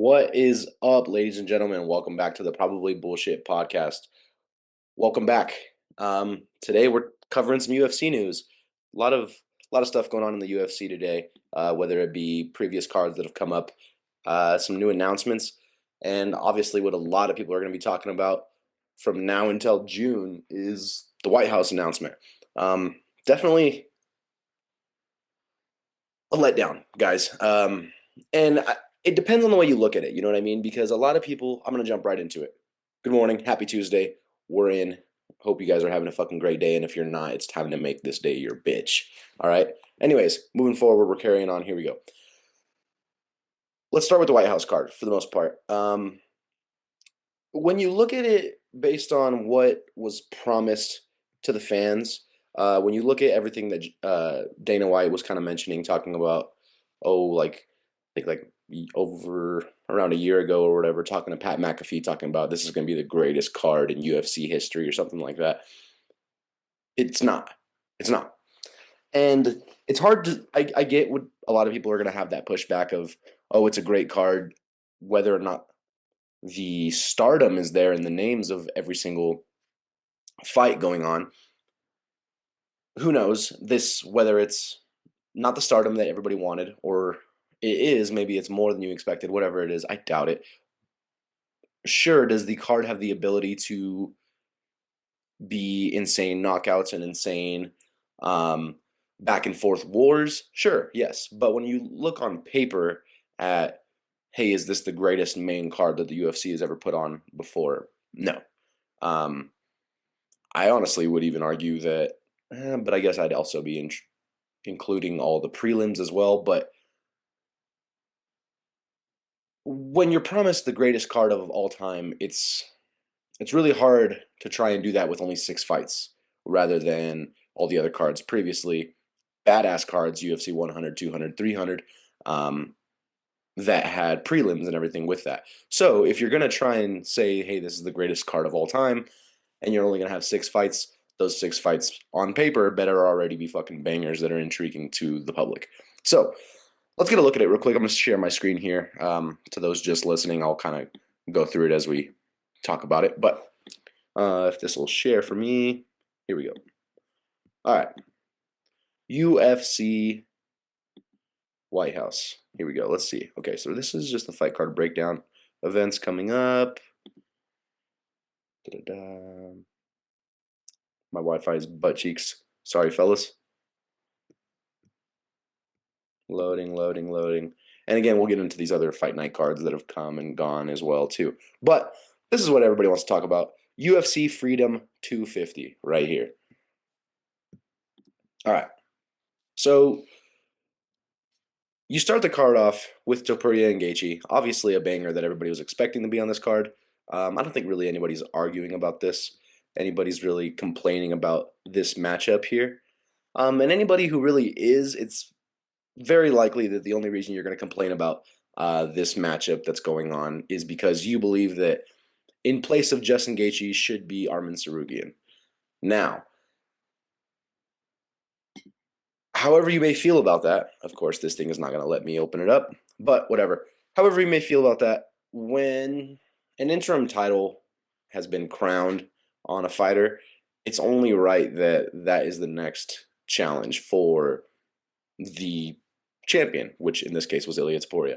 What is up, ladies and gentlemen? Welcome back to the Probably Bullshit podcast. Welcome back. Today we're covering some UFC news. A lot of stuff going on in the UFC today. Whether it be previous cards that have come up, some new announcements, and obviously what a lot of people are going to be talking about from now until June is the White House announcement. Definitely a letdown, guys. It depends on the way you look at it. You know what I mean? Because a lot of people, I'm gonna jump right into it. Good morning, happy Tuesday. We're in. Hope you guys are having a fucking great day, and if you're not, it's time to make this day your bitch. All right. Anyways, moving forward, we're carrying on. Here we go. Let's start with the White House card for the most part. When you look at it based on what was promised to the fans, when you look at everything that Dana White was kind of mentioning, talking about, oh, like I think over around a year ago or whatever, talking to Pat McAfee, talking about this is going to be the greatest card in UFC history or something like that. It's not. It's not. And it's hard to. I get what a lot of people are going to have that pushback of, oh, it's a great card, whether or not the stardom is there in the names of every single fight going on. Who knows this, whether it's not the stardom that everybody wanted, or it is, maybe it's more than you expected, whatever it is, I doubt it. Sure, does the card have the ability to be insane knockouts and insane um, back and forth wars? Sure, yes. But when you look on paper at, hey, is this the greatest main card that the UFC has ever put on before? No. Um, I honestly would even argue that, but I guess I'd also be including all the prelims as well. But when you're promised the greatest card of all time, it's really hard to try and do that with only 6 fights rather than all the other cards previously, badass cards, UFC 100, 200, 300, that had prelims and everything with that. So if you're going to try and say, hey, this is the greatest card of all time, and you're only going to have 6 fights, those 6 fights on paper better already be fucking bangers that are intriguing to the public. So let's get a look at it real quick. I'm going to share my screen here. To those just listening, I'll kind of go through it as we talk about it. But if this will share for me, here we go. All right. UFC White House. Here we go. Let's see. Okay, so this is just the fight card breakdown. Events coming up. Da-da-da. My Wi-Fi is butt cheeks. Sorry, fellas. Loading, loading, loading. And again, we'll get into these other fight night cards that have come and gone as well, too. But this is what everybody wants to talk about. UFC Freedom 250 right here. All right. So you start the card off with Topuria and Gaethje, obviously a banger that everybody was expecting to be on this card. I don't think really anybody's arguing about this. Anybody's really complaining about this matchup here. And anybody who really is, it's very likely that the only reason you're going to complain about this matchup that's going on is because you believe that in place of Justin Gaethje should be Arman Tsarukyan. Now, however you may feel about that, of course, this thing is not going to let me open it up, but whatever. However you may feel about that, when an interim title has been crowned on a fighter, it's only right that that is the next challenge for the champion, which in this case was Ilia Topuria.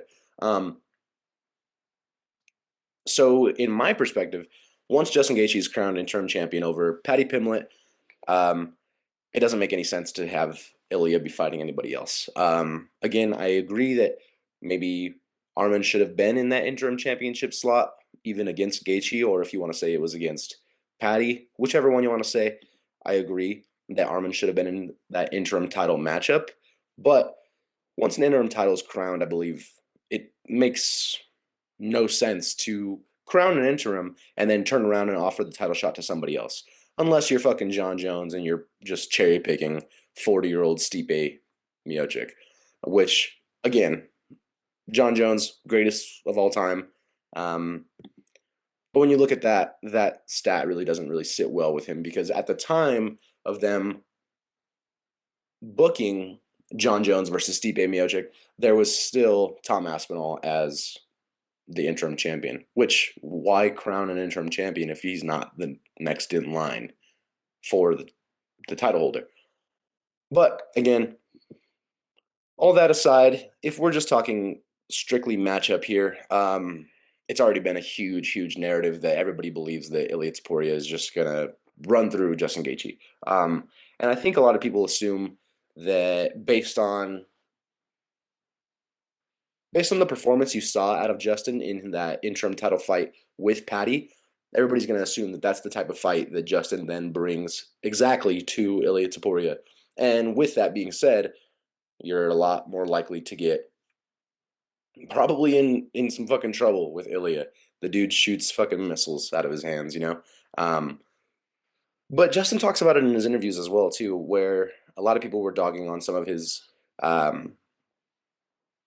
So in my perspective, once Justin Gaethje is crowned interim champion over Paddy Pimblett, um, it doesn't make any sense to have Ilya be fighting anybody else. Again, I agree that maybe Arman should have been in that interim championship slot, even against Gaethje, or if you want to say it was against Paddy, whichever one you want to say, I agree that Arman should have been in that interim title matchup. But once an interim title is crowned, I believe it makes no sense to crown an interim and then turn around and offer the title shot to somebody else. Unless you're fucking John Jones and you're just cherry picking 40-year-old Stipe Miocic, which, again, John Jones, greatest of all time. But when you look at that, that stat really doesn't really sit well with him because at the time of them booking John Jones versus Stipe Miocic, there was still Tom Aspinall as the interim champion. Which, why crown an interim champion if he's not the next in line for the title holder? But again, all that aside, if we're just talking strictly matchup here, it's already been a huge narrative that everybody believes that Ilia Topuria is just gonna run through Justin Gaethje, and I think a lot of people assume that based on the performance you saw out of Justin in that interim title fight with Patty, everybody's gonna assume that that's the type of fight that Justin then brings exactly to Ilia Topuria. And with that being said, you're a lot more likely to get probably in some fucking trouble with Ilya. The dude shoots fucking missiles out of his hands, you know. Um, but Justin talks about it in his interviews as well too, where a lot of people were dogging on some of his um,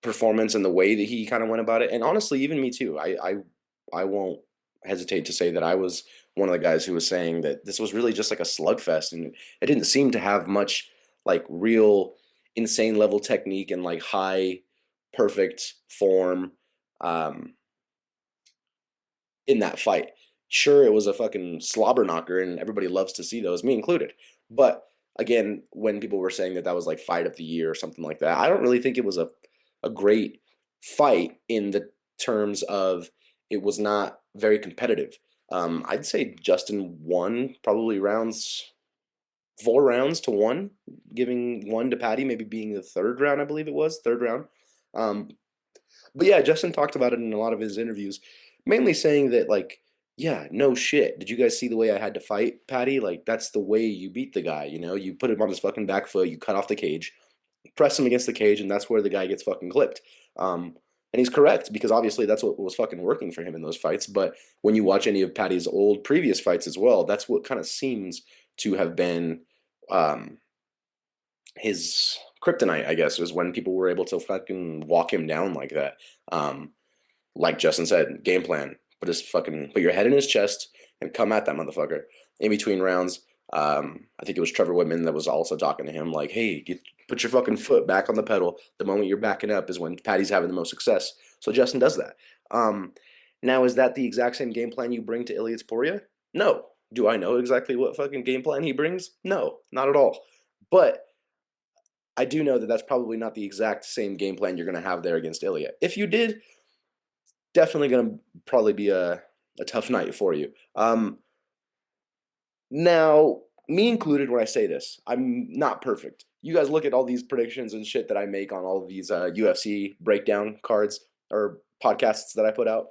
performance and the way that he kind of went about it. And honestly, even me too. I won't hesitate to say that I was one of the guys who was saying that this was really just like a slugfest, and it didn't seem to have much like real insane level technique and like high perfect form um, in that fight. Sure, it was a fucking slobber knocker, and everybody loves to see those, me included. But again, when people were saying that that was like fight of the year or something like that, I don't really think it was a great fight in the terms of it was not very competitive. I'd say Justin won probably rounds 4 rounds to one, giving one to Patty, maybe being the third round, I believe it was third round. Um, but yeah, Justin talked about it in a lot of his interviews, mainly saying that like, yeah, no shit. Did you guys see the way I had to fight Patty? Like that's the way you beat the guy, you know? You put him on his fucking back foot, you cut off the cage, press him against the cage, and that's where the guy gets fucking clipped. And he's correct because obviously that's what was fucking working for him in those fights. But when you watch any of Patty's old previous fights as well, that's what kind of seems to have been um, his kryptonite, I guess, was when people were able to fucking walk him down like that. Um, like Justin said, game plan. Put your head in his chest and come at that motherfucker. In between rounds, I think it was Trevor Whitman that was also talking to him, like, hey, put your fucking foot back on the pedal. The moment you're backing up is when Patty's having the most success. So Justin does that. Now, is that the exact same game plan you bring to Ilia Topuria? No. Do I know exactly what fucking game plan he brings? No, not at all. But I do know that that's probably not the exact same game plan you're going to have there against Ilya. If you did, definitely going to probably be a tough night for you. Now, me included when I say this, I'm not perfect. You guys look at all these predictions and shit that I make on all of these UFC breakdown cards or podcasts that I put out.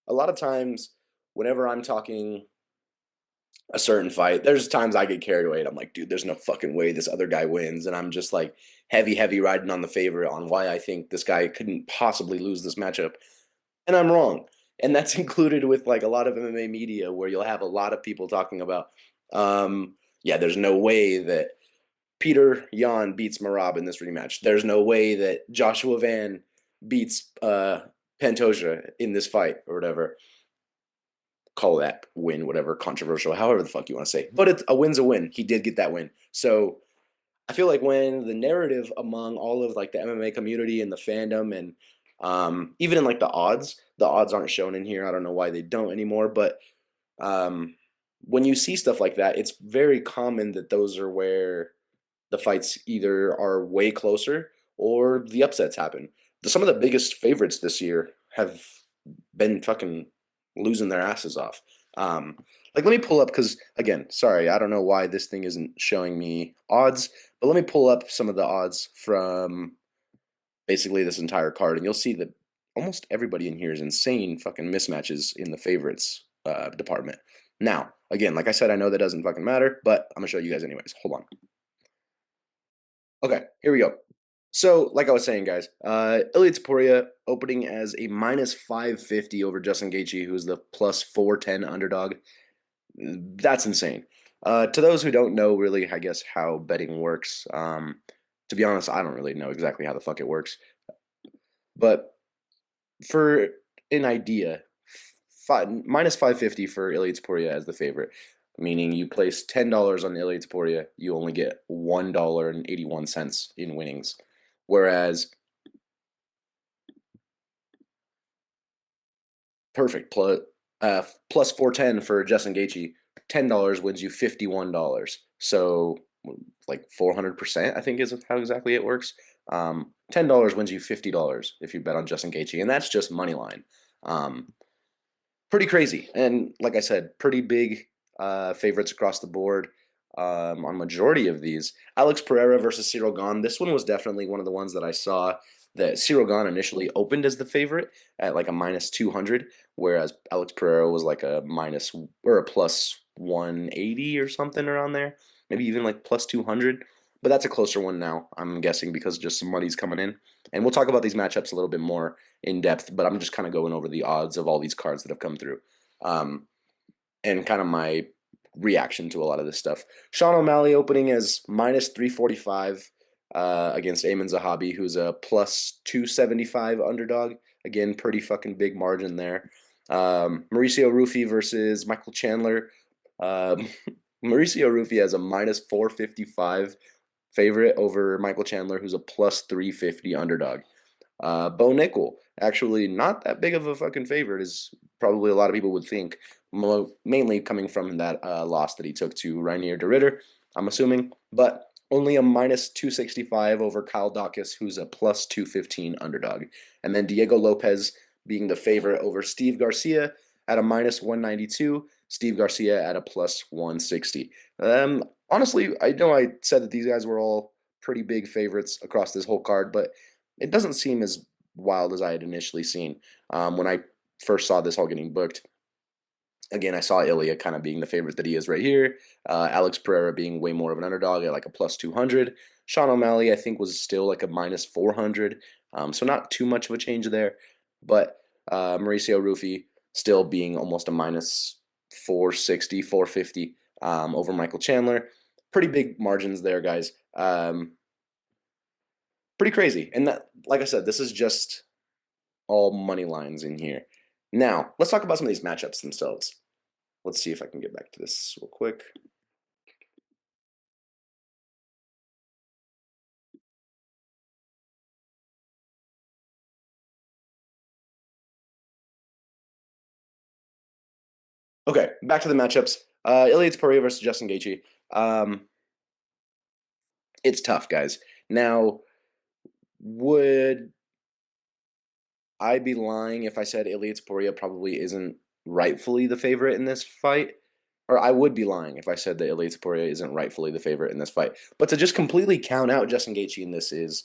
A lot of times, whenever I'm talking a certain fight, there's times I get carried away and I'm like, dude, there's no fucking way this other guy wins. And I'm just like heavy riding on the favorite on why I think this guy couldn't possibly lose this matchup. And I'm wrong. And that's included with like a lot of MMA media where you'll have a lot of people talking about, yeah, there's no way that Peter Yan beats Marab in this rematch. There's no way that Joshua Van beats Pantoja in this fight or whatever. Call that win, whatever, controversial, however the fuck you want to say. But it's a win's a win. He did get that win. So I feel like when the narrative among all of like the MMA community and the fandom and even in like the odds aren't shown in here. I don't know why they don't anymore, but um, when you see stuff like that, it's very common that those are where the fights either are way closer or the upsets happen. Some of the biggest favorites this year have been fucking losing their asses off. Um, like, let me pull up because again, sorry, I don't know why this thing isn't showing me odds, but let me pull up some of the odds from basically this entire card, and you'll see that almost everybody in here is insane fucking mismatches in the favorites department. Now, again, like I said, I know that doesn't fucking matter, but I'm gonna show you guys anyways. Hold on. Okay, here we go. So, like I was saying, guys, Ilia Topuria opening as a minus 550 over Justin Gaethje, who's the plus 410 underdog. That's insane. To those who don't know, really, I guess how betting works. To be honest, I don't really know exactly how the fuck it works. But for an idea, minus 550 for Ilia Topuria as the favorite, meaning you place $10 on Ilia Topuria, you only get $1.81 in winnings. Whereas Perfect. Plus 410 for Justin Gaethje. $10 wins you $51. So like 400%, I think is how exactly it works. $10 wins you $50 if you bet on Justin Gaethje, and that's just money line. Um, Pretty crazy, and like I said, pretty big favorites across the board on majority of these. Alex Pereira versus Cyril Gane. This one was definitely one of the ones that I saw that Cyril Gane initially opened as the favorite at like a minus 200, whereas Alex Pereira was like a minus or a plus 180 or something around there, maybe even like plus 200. But that's a closer one now, I'm guessing, because just some money's coming in. And we'll talk about these matchups a little bit more in depth, but I'm just kind of going over the odds of all these cards that have come through, um, and kind of my reaction to a lot of this stuff. Sean O'Malley opening as minus 345 against Eamon Zahabi, who's a plus 275 underdog. Again, pretty fucking big margin there. Mauricio Rufy versus Michael Chandler. Um, Mauricio Rufy has a minus 455 favorite over Michael Chandler, who's a plus 350 underdog. Bo Nickel, actually not that big of a fucking favorite, as probably a lot of people would think, mainly coming from that loss that he took to Rainier de Ritter, I'm assuming, but only a minus 265 over Kyle Dawkins, who's a plus 215 underdog. And then Diego Lopez being the favorite over Steve Garcia at a minus 192, Steve Garcia at a plus 160. Honestly, I know I said that these guys were all pretty big favorites across this whole card, but it doesn't seem as wild as I had initially seen when I first saw this all getting booked. Again, I saw Ilya kind of being the favorite that he is right here. Alex Pereira being way more of an underdog at like a plus 200. Sean O'Malley, I think, was still like a minus 400. So not too much of a change there. But Mauricio Rufy still being almost a minus 460, 450 over Michael Chandler. Pretty big margins there, guys. Pretty crazy. And that, like I said, this is just all money lines in here. Now, let's talk about some of these matchups themselves. Let's see if I can get back to this real quick. Okay, back to the matchups. Ilia Topuria versus Justin Gaethje. Um, it's tough, guys. Now, would I be lying if I said Ilia Topuria probably isn't rightfully the favorite in this fight? Or I would be lying if I said that Ilia Topuria isn't rightfully the favorite in this fight. But to just completely count out Justin Gaethje in this is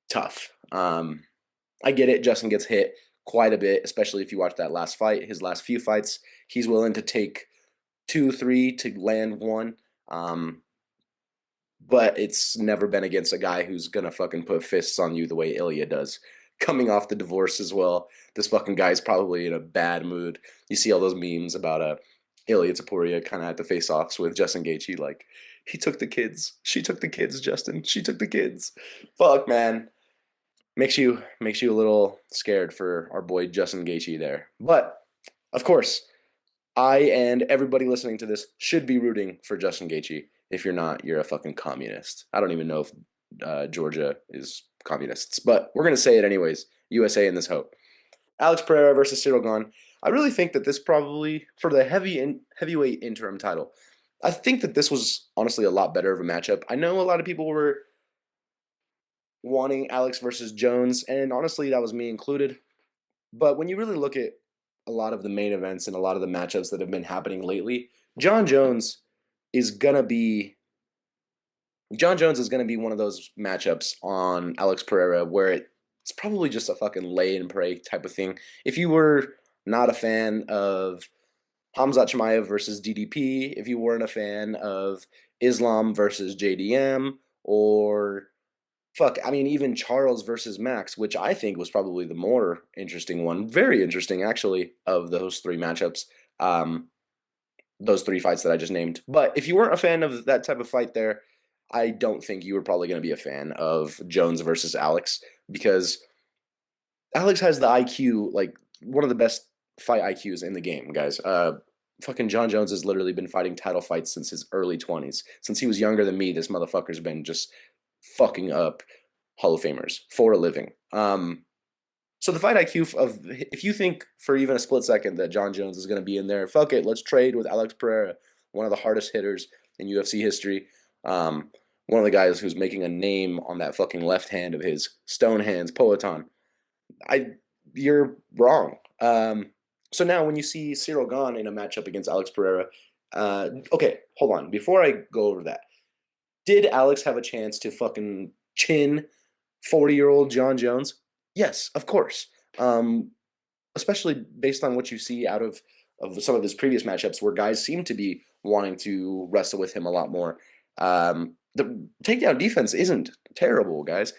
tough. I get it. Justin gets hit quite a bit, especially if you watch that last fight. His last few fights, he's willing to take 2, 3 to land one. But it's never been against a guy who's gonna fucking put fists on you the way Ilya does. Coming off the divorce as well, this fucking guy's probably in a bad mood. You see all those memes about Ilya Topuria kind of at the face-offs with Justin Gaethje, like he took the kids, she took the kids, Justin, she took the kids. Fuck, man, makes you a little scared for our boy Justin Gaethje there. But of course, I and everybody listening to this should be rooting for Justin Gaethje. If you're not, you're a fucking communist. I don't even know if Georgia is communists, but we're gonna say it anyways. USA in this hope. Alex Pereira versus Cyril Gane. I really think that this probably for the heavyweight interim title. I think that this was honestly a lot better of a matchup. I know a lot of people were wanting Alex versus Jones, and honestly, that was me included. But when you really look at a lot of the main events and a lot of the matchups that have been happening lately, John Jones is gonna be John Jones is gonna be one of those matchups on Alex Pereira where it's probably just a fucking lay and pray type of thing. If you were not a fan of Hamzat Chimaev versus DDP, if you weren't a fan of Islam versus JDM, or fuck, I mean, even Charles versus Max, which I think was probably the more interesting one. Very interesting, actually, of those three matchups, those three fights that I just named. But if you weren't a fan of that type of fight there, I don't think you were probably going to be a fan of Jones versus Alex because Alex has the IQ, like one of the best fight IQs in the game, guys. Fucking John Jones has literally been fighting title fights since his early 20s. Since he was younger than me, this motherfucker's been just fucking up Hall of Famers for a living. So the fight IQ of if you think for even a split second that John Jones is going to be in there, fuck it, let's trade with Alex Pereira, one of the hardest hitters in UFC history. Um, one of the guys who's making a name on that fucking left hand of his, Stone Hands Poetan. I You're wrong. So now when you see Cyril Gane in a matchup against Alex Pereira, okay, hold on. Before I go over that, did Alex have a chance to fucking chin 40-year-old John Jones? Yes, of course. Um, Especially based on what you see out of some of his previous matchups, where guys seem to be wanting to wrestle with him a lot more. The takedown defense isn't terrible, guys,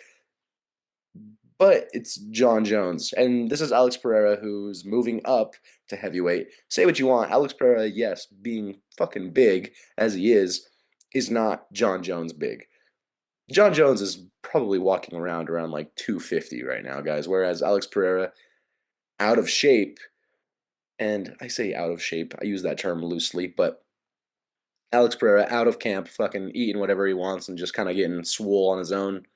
but it's John Jones, and this is Alex Pereira who's moving up to heavyweight. Say what you want, Alex Pereira, yes, being fucking big as he is not John Jones big. John Jones is probably walking around like 250 right now, guys, whereas Alex Pereira, out of shape, and I say out of shape, I use that term loosely, but Alex Pereira out of camp, fucking eating whatever he wants and just kind of getting swole on his own,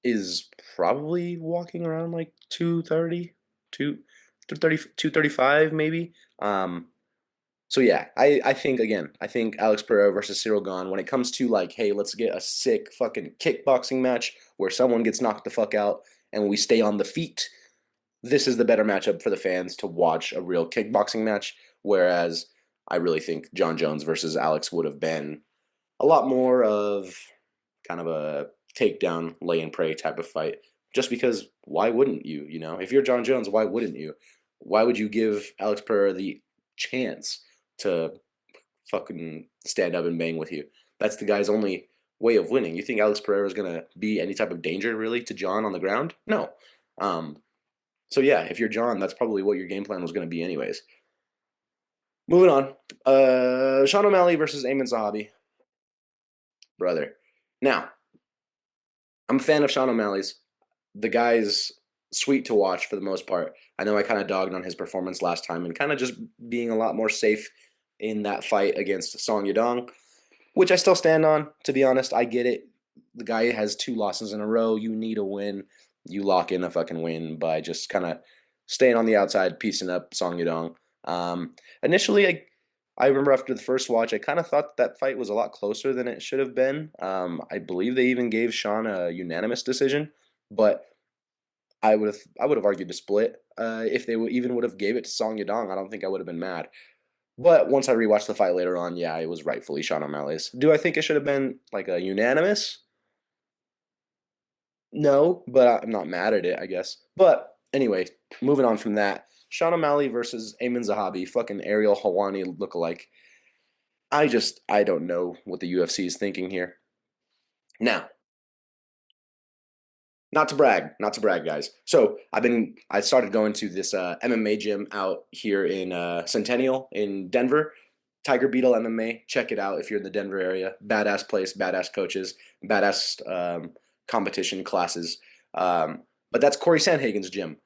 is probably walking around like 230, 230, 235 maybe. So yeah, I think again, I think Alex Pereira versus Cyril Gane, when it comes to like, hey, let's get a sick fucking kickboxing match where someone gets knocked the fuck out and we stay on the feet, this is the better matchup for the fans to watch a real kickboxing match. Whereas I really think John Jones versus Alex would have been a lot more of kind of a takedown, lay and pray type of fight. Just because, why wouldn't you? You know, if you're John Jones, why wouldn't you? Why would you give Alex Pereira the chance to fucking stand up and bang with you? That's the guy's only way of winning. You think Alex Pereira is gonna be any type of danger really to John on the ground? No. Um, so yeah, if you're John, that's probably what your game plan was gonna be anyways. Moving on. Sean O'Malley versus Eamon Zahabi, brother. Now, I'm a fan of Sean O'Malley's. The guy's sweet to watch for the most part. I know I kind of dogged on his performance last time and kind of just being a lot more safe in that fight against Song Yadong, which I still stand on. To be honest, I get it. The guy has 2 losses in a row. You need a win. You lock in a fucking win by just kind of staying on the outside, piecing up Song Yadong. Initially, I remember after the first watch, I kind of thought that fight was a lot closer than it should have been. I believe they even gave Sean a unanimous decision, but I would have argued to split. If they even would have gave it to Song Yadong, I don't think I would have been mad. But once I rewatched the fight later on, yeah, it was rightfully Sean O'Malley's. Do I think it should have been like a unanimous? No, but I'm not mad at it, I guess. But anyway, moving on from that, Sean O'Malley versus Eamon Zahabi, fucking Ariel Hawani lookalike. I don't know what the UFC is thinking here. Now, not to brag, guys. So I started going to this MMA gym out here in Centennial in Denver. Tiger Beetle MMA. Check it out if you're in the Denver area. Badass place, badass coaches, badass competition classes. But that's Corey Sandhagen's gym.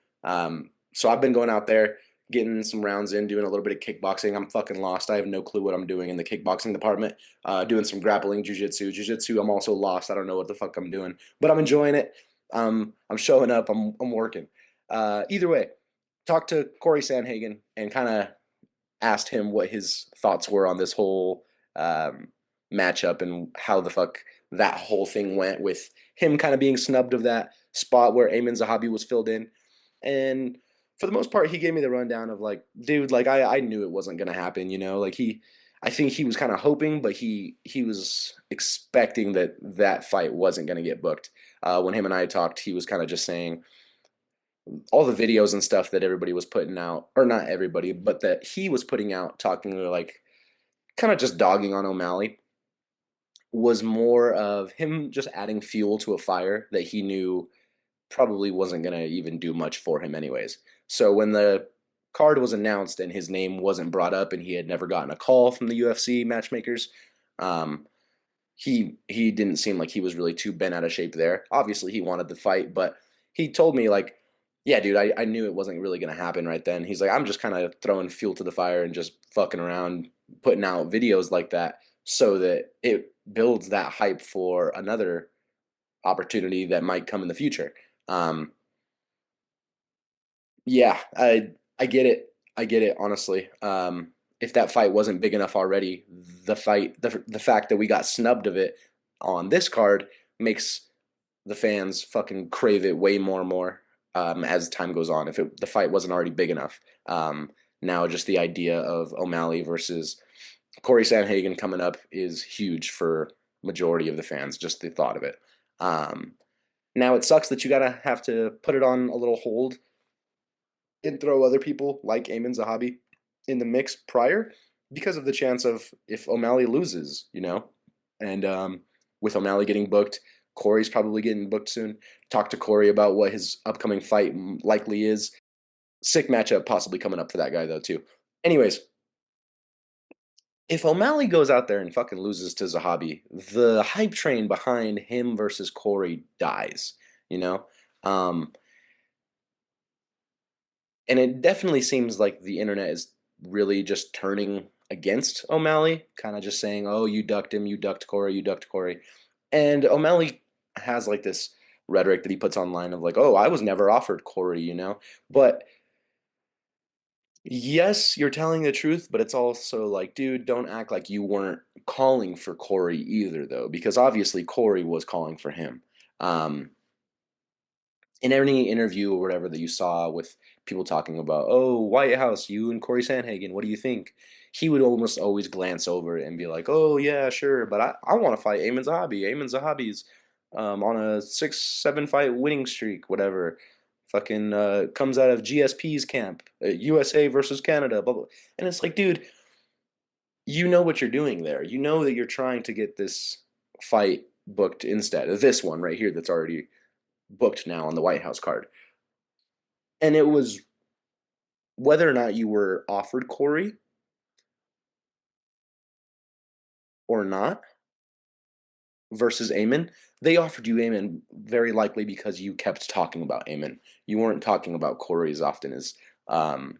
So I've been going out there, getting some rounds in, doing a little bit of kickboxing. I'm fucking lost. I have no clue what I'm doing in the kickboxing department. Doing some grappling, jujitsu. Jujitsu, I'm also lost. I don't know what the fuck I'm doing, but I'm enjoying it. I'm showing up. I'm working. Either way, talked to Corey Sandhagen and kind of asked him what his thoughts were on this whole matchup and how the fuck that whole thing went with him kind of being snubbed of that spot where Eamon Zahabi was filled in. And for the most part, he gave me the rundown of like, dude, like I knew it wasn't gonna happen, you know, like I think he was kind of hoping, but he was expecting that that fight wasn't gonna get booked. When him and I talked, he was kind of just saying all the videos and stuff that everybody was putting out, or not everybody, but that he was putting out, talking like kind of just dogging on O'Malley, was more of him just adding fuel to a fire that he knew probably wasn't going to even do much for him anyways. So when the card was announced and his name wasn't brought up and he had never gotten a call from the UFC matchmakers, um, he didn't seem like he was really too bent out of shape there. Obviously, he wanted the fight, but he told me like, yeah, dude, I knew it wasn't really gonna happen right then. He's like, I'm just kind of throwing fuel to the fire and just fucking around, putting out videos like that so that it builds that hype for another opportunity that might come in the future. Um, Yeah, I get it. I get it, honestly. If that fight wasn't big enough already, the fact that we got snubbed of it on this card makes the fans fucking crave it way more and more as time goes on. If the fight wasn't already big enough, now just the idea of O'Malley versus Corey Sanhagen coming up is huge for majority of the fans. Just the thought of it. Um, Now it sucks that you gotta have to put it on a little hold and throw other people like Amin Zahabi in the mix prior because of the chance of if O'Malley loses, and with O'Malley getting booked, Corey's probably getting booked soon. Talk to Corey about what his upcoming fight likely is. Sick matchup possibly coming up for that guy though too. Anyways, if O'Malley goes out there and fucking loses to Zahabi, the hype train behind him versus Corey dies. You know, um, and it definitely seems like the internet is really just turning against O'Malley, kind of just saying, "Oh, you ducked him, you ducked Corey, you ducked Corey," and O'Malley has like this rhetoric that he puts online of like, "Oh, I was never offered Corey," But yes, you're telling the truth, but it's also like, dude, don't act like you weren't calling for Corey either, though, because obviously Corey was calling for him. Um, in any interview or whatever that you saw with people talking about, oh, White House, you and Corey Sanhagen, what do you think? He would almost always glance over it and be like, oh, yeah, sure, but I want to fight Amin Zahabi. Amin Zahabi's on a 6, 7 fight winning streak, whatever. Fucking comes out of GSP's camp, USA versus Canada, blah, blah. And it's like, dude, you know what you're doing there. You know that you're trying to get this fight booked instead of this one right here that's already booked now on the White House card. And it was whether or not you were offered Corey or not versus Eamon, they offered you Eamon very likely because you kept talking about Eamon. You weren't talking about Corey as often as um,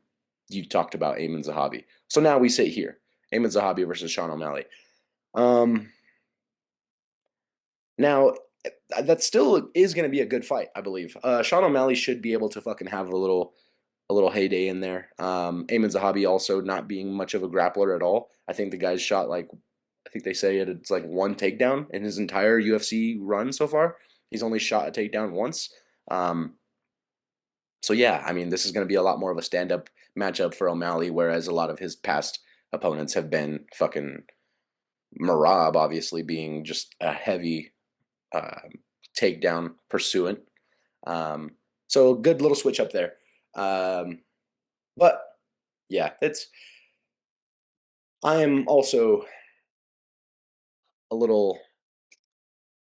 you talked about Eamon Zahabi. So now we sit here, Eamon Zahabi versus Sean O'Malley. Um, Now that still is going to be a good fight, I believe. Sean O'Malley should be able to fucking have a little heyday in there. Eamon Zahabi also not being much of a grappler at all. I think the guy's shot like I think they say it's like one takedown in his entire UFC run so far. He's only shot a takedown once. Um, so yeah, I mean this is going to be a lot more of a stand-up matchup for O'Malley, whereas a lot of his past opponents have been fucking Marab, obviously being just a heavy um, takedown pursuant. Um, so good little switch up there. Um, but yeah, it's I am also a little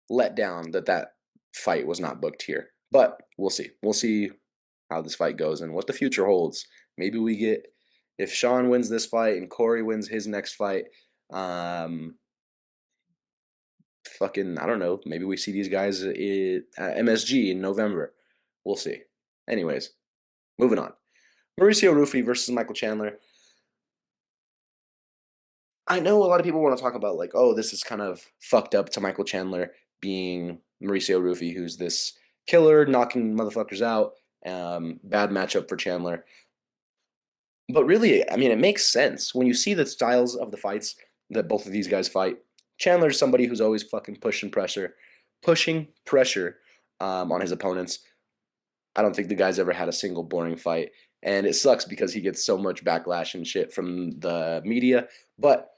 let down that that fight was not booked here. But we'll see. We'll see how this fight goes and what the future holds. Maybe we get if Sean wins this fight and Corey wins his next fight. Um, Fucking I don't know. Maybe we see these guys at MSG in November. We'll see. Anyways, moving on. Mauricio Rufy versus Michael Chandler. I know a lot of people want to talk about like, oh, this is kind of fucked up to Michael Chandler being Mauricio Rufy, who's this killer knocking motherfuckers out. Bad matchup for Chandler. But really, I mean, it makes sense when you see the styles of the fights that both of these guys fight. Chandler's somebody who's always fucking pushing pressure on his opponents. I don't think the guy's ever had a single boring fight, and it sucks because he gets so much backlash and shit from the media. But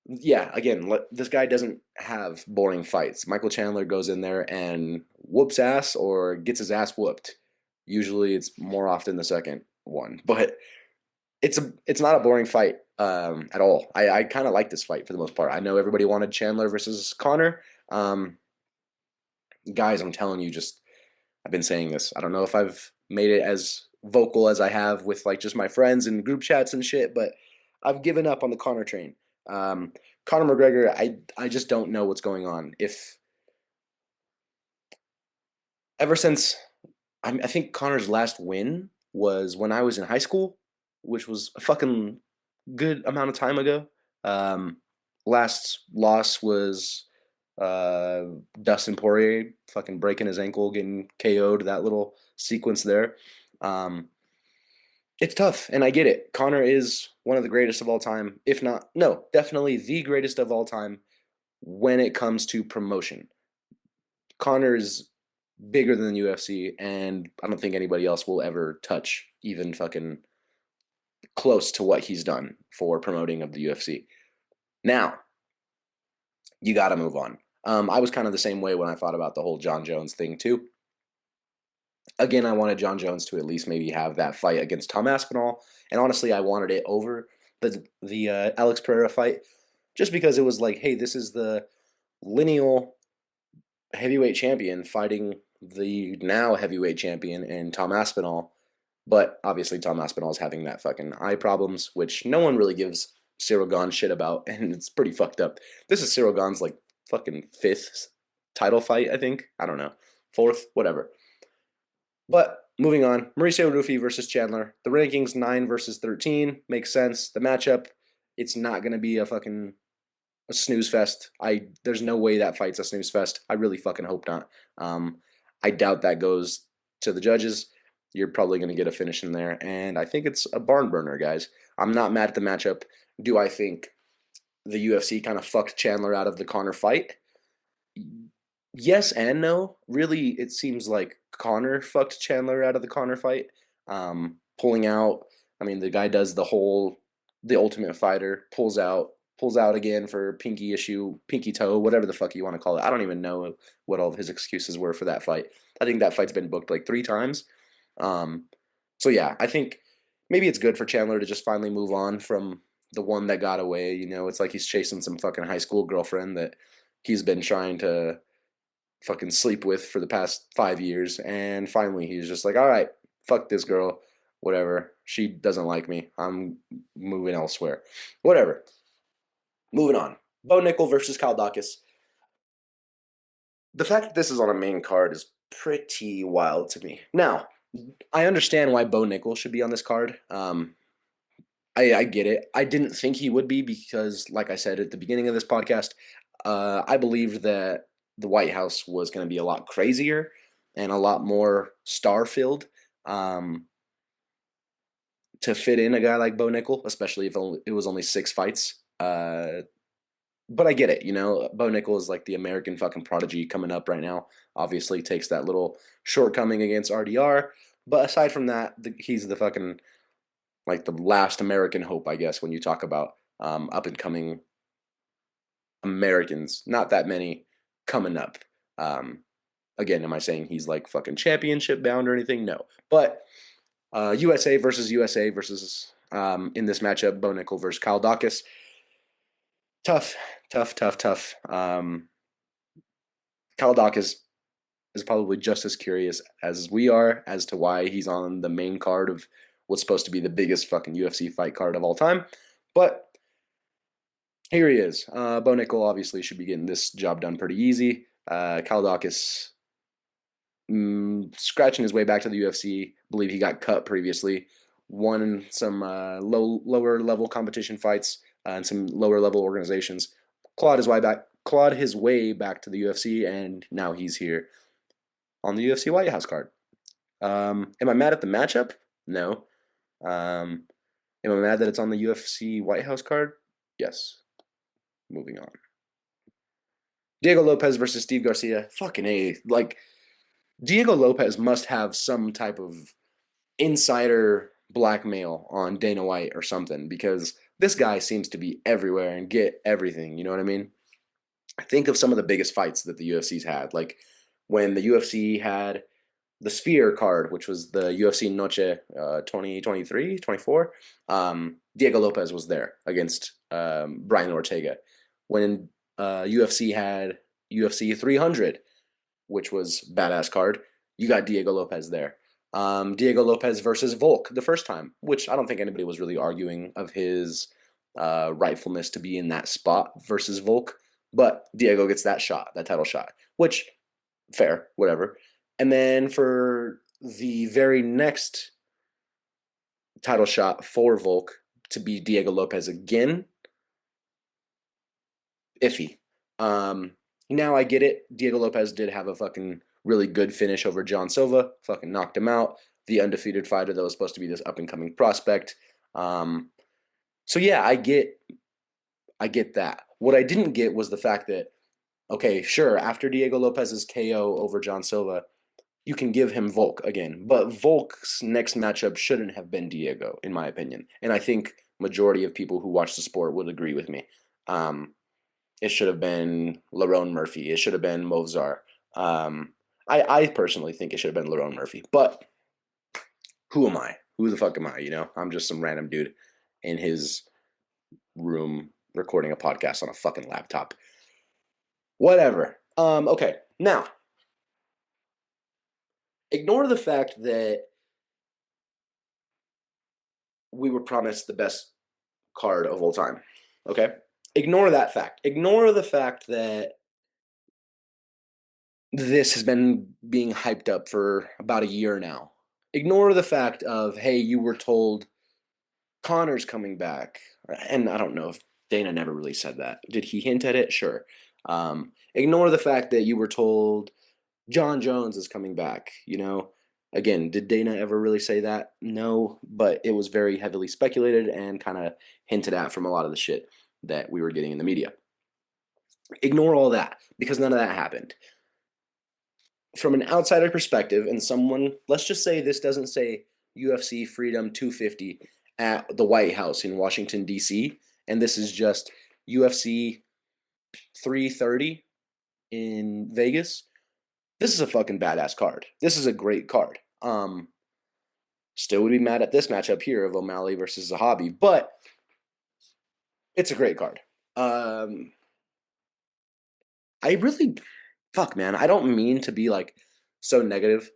yeah, again, this guy doesn't have boring fights. Michael Chandler goes in there and whoops ass or gets his ass whooped. Usually, it's more often the second one, but it's not a boring fight at all. I kind of like this fight for the most part. I know everybody wanted Chandler versus Connor. Um, Guys, I'm telling you, just I've been saying this. I don't know if I've made it as vocal as I have with like just my friends and group chats and shit, but I've given up on the Connor train. Um, Conor McGregor, I just don't know what's going on. If ever since I think Connor's last win was when I was in high school, which was a fucking good amount of time ago. Um, Last loss was uh, Dustin Poirier fucking breaking his ankle, getting KO'd. That little sequence there. Um, it's tough, and I get it. Conor is one of the greatest of all time, if not, no, definitely the greatest of all time when it comes to promotion. Conor's bigger than the UFC, and I don't think anybody else will ever touch even fucking close to what he's done for promoting of the UFC. Now, you got to move on. I was kind of the same way when I thought about the whole John Jones thing too. Again, I wanted John Jones to at least maybe have that fight against Tom Aspinall, and honestly, I wanted it over the Alex Pereira fight, just because it was like, hey, this is the lineal heavyweight champion fighting the now heavyweight champion in Tom Aspinall. But obviously, Tom Aspinall is having that fucking eye problems, which no one really gives Cyril Gahn shit about, and it's pretty fucked up. This is Cyril Gahn's like fucking fifth title fight, I think. I don't know, fourth, whatever. But moving on, Mauricio Rufy versus Chandler. The rankings 9 versus 13 makes sense. The matchup, it's not gonna be a snooze fest. There's no way that fight's a snooze fest. I really fucking hope not. I doubt that goes to the judges. You're probably going to get a finish in there, and I think it's a barn burner, guys. I'm not mad at the matchup. Do I think the UFC kind of fucked Chandler out of the Conor fight? Yes and no. Really, it seems like Conor fucked Chandler out of the Conor fight. Pulling out. I mean, the guy does the Ultimate Fighter, pulls out again for pinky issue, pinky toe, whatever the fuck you want to call it. I don't even know what all of his excuses were for that fight. I think that fight's been booked like 3 times. Um, so yeah, I think maybe it's good for Chandler to just finally move on from the one that got away. You know, it's like he's chasing some fucking high school girlfriend that he's been trying to fucking sleep with for the past 5 years, and finally he's just like, all right, fuck this girl, whatever. She doesn't like me. I'm moving elsewhere. Whatever. Moving on. Bo Nickel versus Kaldakis. The fact that this is on a main card is pretty wild to me. Now, I understand why Bo Nickel should be on this card. I get it. I didn't think he would be because, like I said at the beginning of this podcast, I believed that the White House was going to be a lot crazier and a lot more star filled to fit in a guy like Bo Nickel, especially if it was only 6 fights. But I get it. You know, Bo Nickel is like the American fucking prodigy coming up right now. Obviously, takes that little shortcoming against RDR. But aside from that, he's the fucking like the last American hope, I guess, when you talk about up and coming Americans. Not that many coming up. Again, am I saying he's like fucking championship bound or anything? No. But USA versus in this matchup, Bo Nickel versus Kyle Dawkins. Tough, tough, tough, tough. Kyle Dawkins is probably just as curious as we are as to why he's on the main card of what's supposed to be the biggest fucking UFC fight card of all time. But here he is. Bo Nickel obviously should be getting this job done pretty easy. Kaldakis scratching his way back to the UFC. I believe he got cut previously. Won some lower level competition fights and some lower level organizations. Clawed his way back to the UFC, and now he's here on the UFC White House card. Am I mad at the matchup? No. Am I mad that it's on the UFC White House card? Yes. Moving on. Diego Lopez versus Steve Garcia. Fucking A. Like, Diego Lopez must have some type of insider blackmail on Dana White or something because this guy seems to be everywhere and get everything. You know what I mean? I think of some of the biggest fights that the UFC's had. Like, when the UFC had the Sphere card, which was the UFC Noche 2023, 24, Diego Lopez was there against Brian Ortega. When UFC had UFC 300, which was badass card, you got Diego Lopez there. Diego Lopez versus Volk the first time, which I don't think anybody was really arguing of his rightfulness to be in that spot versus Volk. But Diego gets that shot, that title shot, which fair, whatever. And then for the very next title shot for Volk to be Diego Lopez again, iffy. Now I get it. Diego Lopez did have a fucking really good finish over John Silva. Fucking knocked him out. the undefeated fighter that was supposed to be this up and coming prospect. So yeah, I get that. What I didn't get was the fact that, okay, sure, after Diego Lopez's KO over John Silva, you can give him Volk again, but Volk's next matchup shouldn't have been Diego, in my opinion, and I think majority of people who watch the sport would agree with me. Um, it should have been Lerone Murphy. It should have been Movzar. Um, I personally think it should have been Lerone Murphy, but who am I? Who the fuck am I? You know, I'm just some random dude in his room recording a podcast on a fucking laptop. Whatever. Okay. Now, ignore the fact that we were promised the best card of all time. Okay? Ignore that fact. Ignore the fact that this has been being hyped up for about a year now. Ignore the fact of, hey, you were told Connor's coming back. And I don't know if Dana never really said that. Did he hint at it? Sure. Ignore the fact that you were told John Jones is coming back. You know, again, did Dana ever really say that? No, but it was very heavily speculated and kind of hinted at from a lot of the shit that we were getting in the media. Ignore all that because none of that happened. From an outsider perspective, and someone, let's just say this doesn't say UFC Freedom 250 at the White House in Washington, D.C., and this is just UFC 330 in Vegas. This is a fucking badass card. This is a great card. Still would be mad at this matchup here of O'Malley versus Zahabi, but it's a great card. I really, fuck, man. I don't mean to be like so negative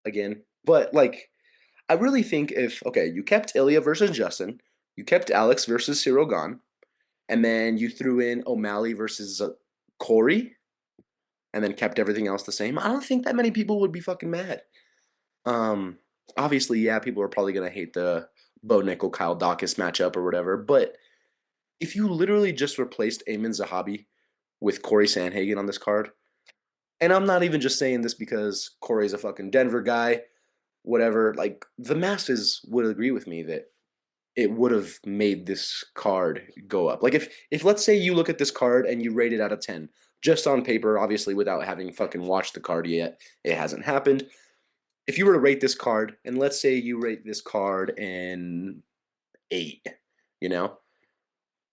again, but like, I really think if, okay, you kept Ilya versus Justin, you kept Alex versus Cyril Gane, and then you threw in O'Malley versus Corey, and then kept everything else the same, I don't think that many people would be fucking mad. Um, Obviously, yeah, people are probably gonna hate the Bo Nickel Kyle Dawkins matchup or whatever, but if you literally just replaced Eamon Zahabi with Corey Sandhagen on this card, and I'm not even just saying this because Corey's a fucking Denver guy, whatever, like the masses would agree with me that it would have made this card go up. Like if let's say you look at this card and you rate it out of 10, just on paper, obviously without having fucking watched the card yet, it hasn't happened. If you were to rate this card, and let's say you rate this card an 8, you know,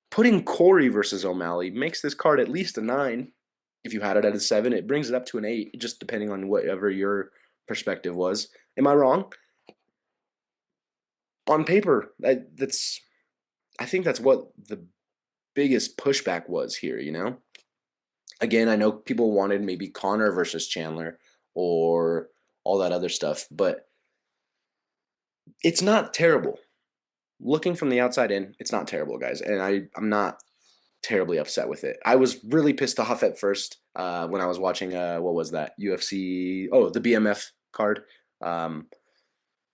putting Corey versus O'Malley makes this card at least a 9. If you had it at a 7, it brings it up to an 8, just depending on whatever your perspective was. Am I wrong? On paper, that's I think that's what the biggest pushback was here, you know? Again, I know people wanted maybe Connor versus Chandler or all that other stuff, but it's not terrible. Looking from the outside in, it's not terrible, guys. And I'm not terribly upset with it. I was really pissed off at first when I was watching, what was that? UFC, oh, the BMF card. Um,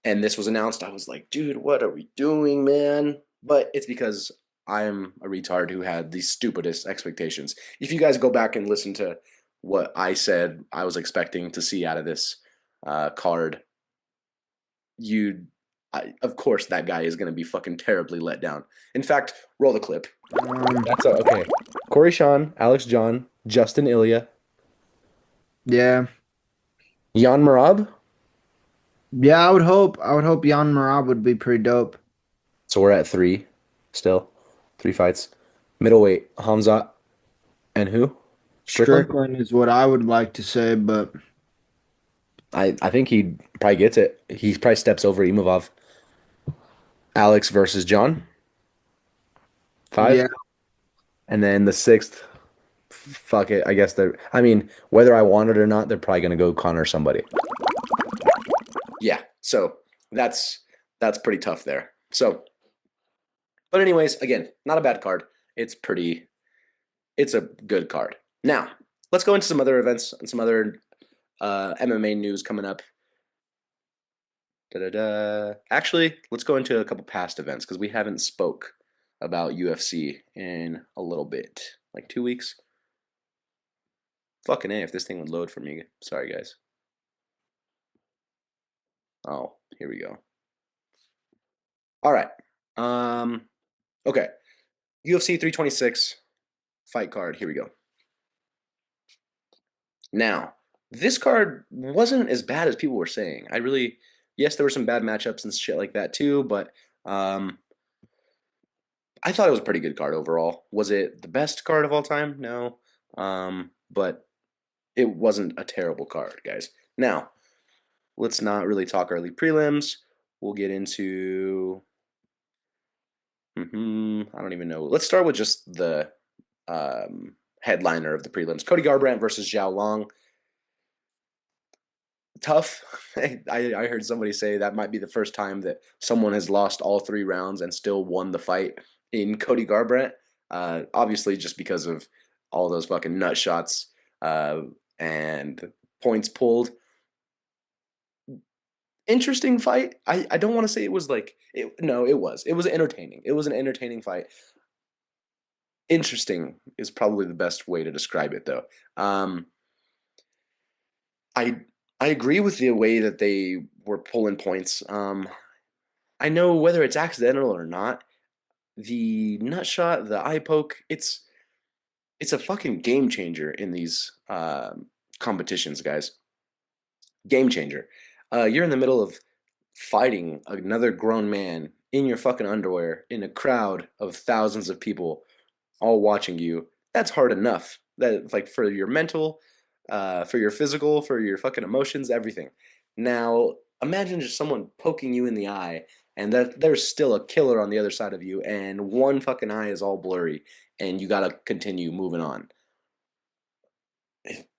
and this was announced. I was like, dude, what are we doing, man? But it's because I'm a retard who had the stupidest expectations. If you guys go back and listen to what I said I was expecting to see out of this card, of course, that guy is going to be fucking terribly let down. In fact, roll the clip. That's okay. Corey Sean, Alex John, Justin Ilya, Yeah. Jan Marab. Yeah, I would hope Jan Marab would be pretty dope. So we're at 3 still. 3 fights. Middleweight, Hamzat and who? Strickland? Strickland is what I would like to say, but I think he probably gets it. He probably steps over Imavov. Alex versus John, 5. yeah, And then the sixth, fuck it. I guess they're, I mean, whether I want it or not, they're probably going to go Connor somebody. Yeah. So that's that's pretty tough there. So, but anyways, again, not a bad card. It's pretty, it's a good card. Now, let's go into some other events and some other MMA news coming up. Da-da-da. Actually, let's go into a couple past events because we haven't spoke about UFC in a little bit, like 2 weeks. Fucking A, if this thing would load for me. Sorry, guys. Oh, Here we go. All right. Um, okay. UFC 326 fight card. Here we go. Now, this card wasn't as bad as people were saying. Yes, there were some bad matchups and shit like that too, but um, I thought it was a pretty good card overall. Was it the best card of all time? No. But it wasn't a terrible card, guys. Now, let's not really talk early prelims. We'll get into. I don't even know. Let's start with just the headliner of the prelims: Cody Garbrandt versus Zhao Long. Tough. I heard somebody say that might be the first time that someone has lost all 3 rounds and still won the fight in Cody Garbrandt. Obviously, just because of all those fucking nut shots uh, and points pulled. Interesting fight. I don't want to say it was like it. No, it was. It was entertaining. It was an entertaining fight. Interesting is probably the best way to describe it, though. I I agree with the way that they were pulling points. I know whether it's accidental or not, the nut shot, the eye poke, it's a fucking game changer in these competitions, guys. Game changer. You're in the middle of fighting another grown man in your fucking underwear in a crowd of thousands of people all watching you. That's hard enough. That like for your mental, for your physical, for your fucking emotions, everything. Now imagine just someone poking you in the eye, and that there's still a killer on the other side of you, and one fucking eye is all blurry, and you gotta continue moving on.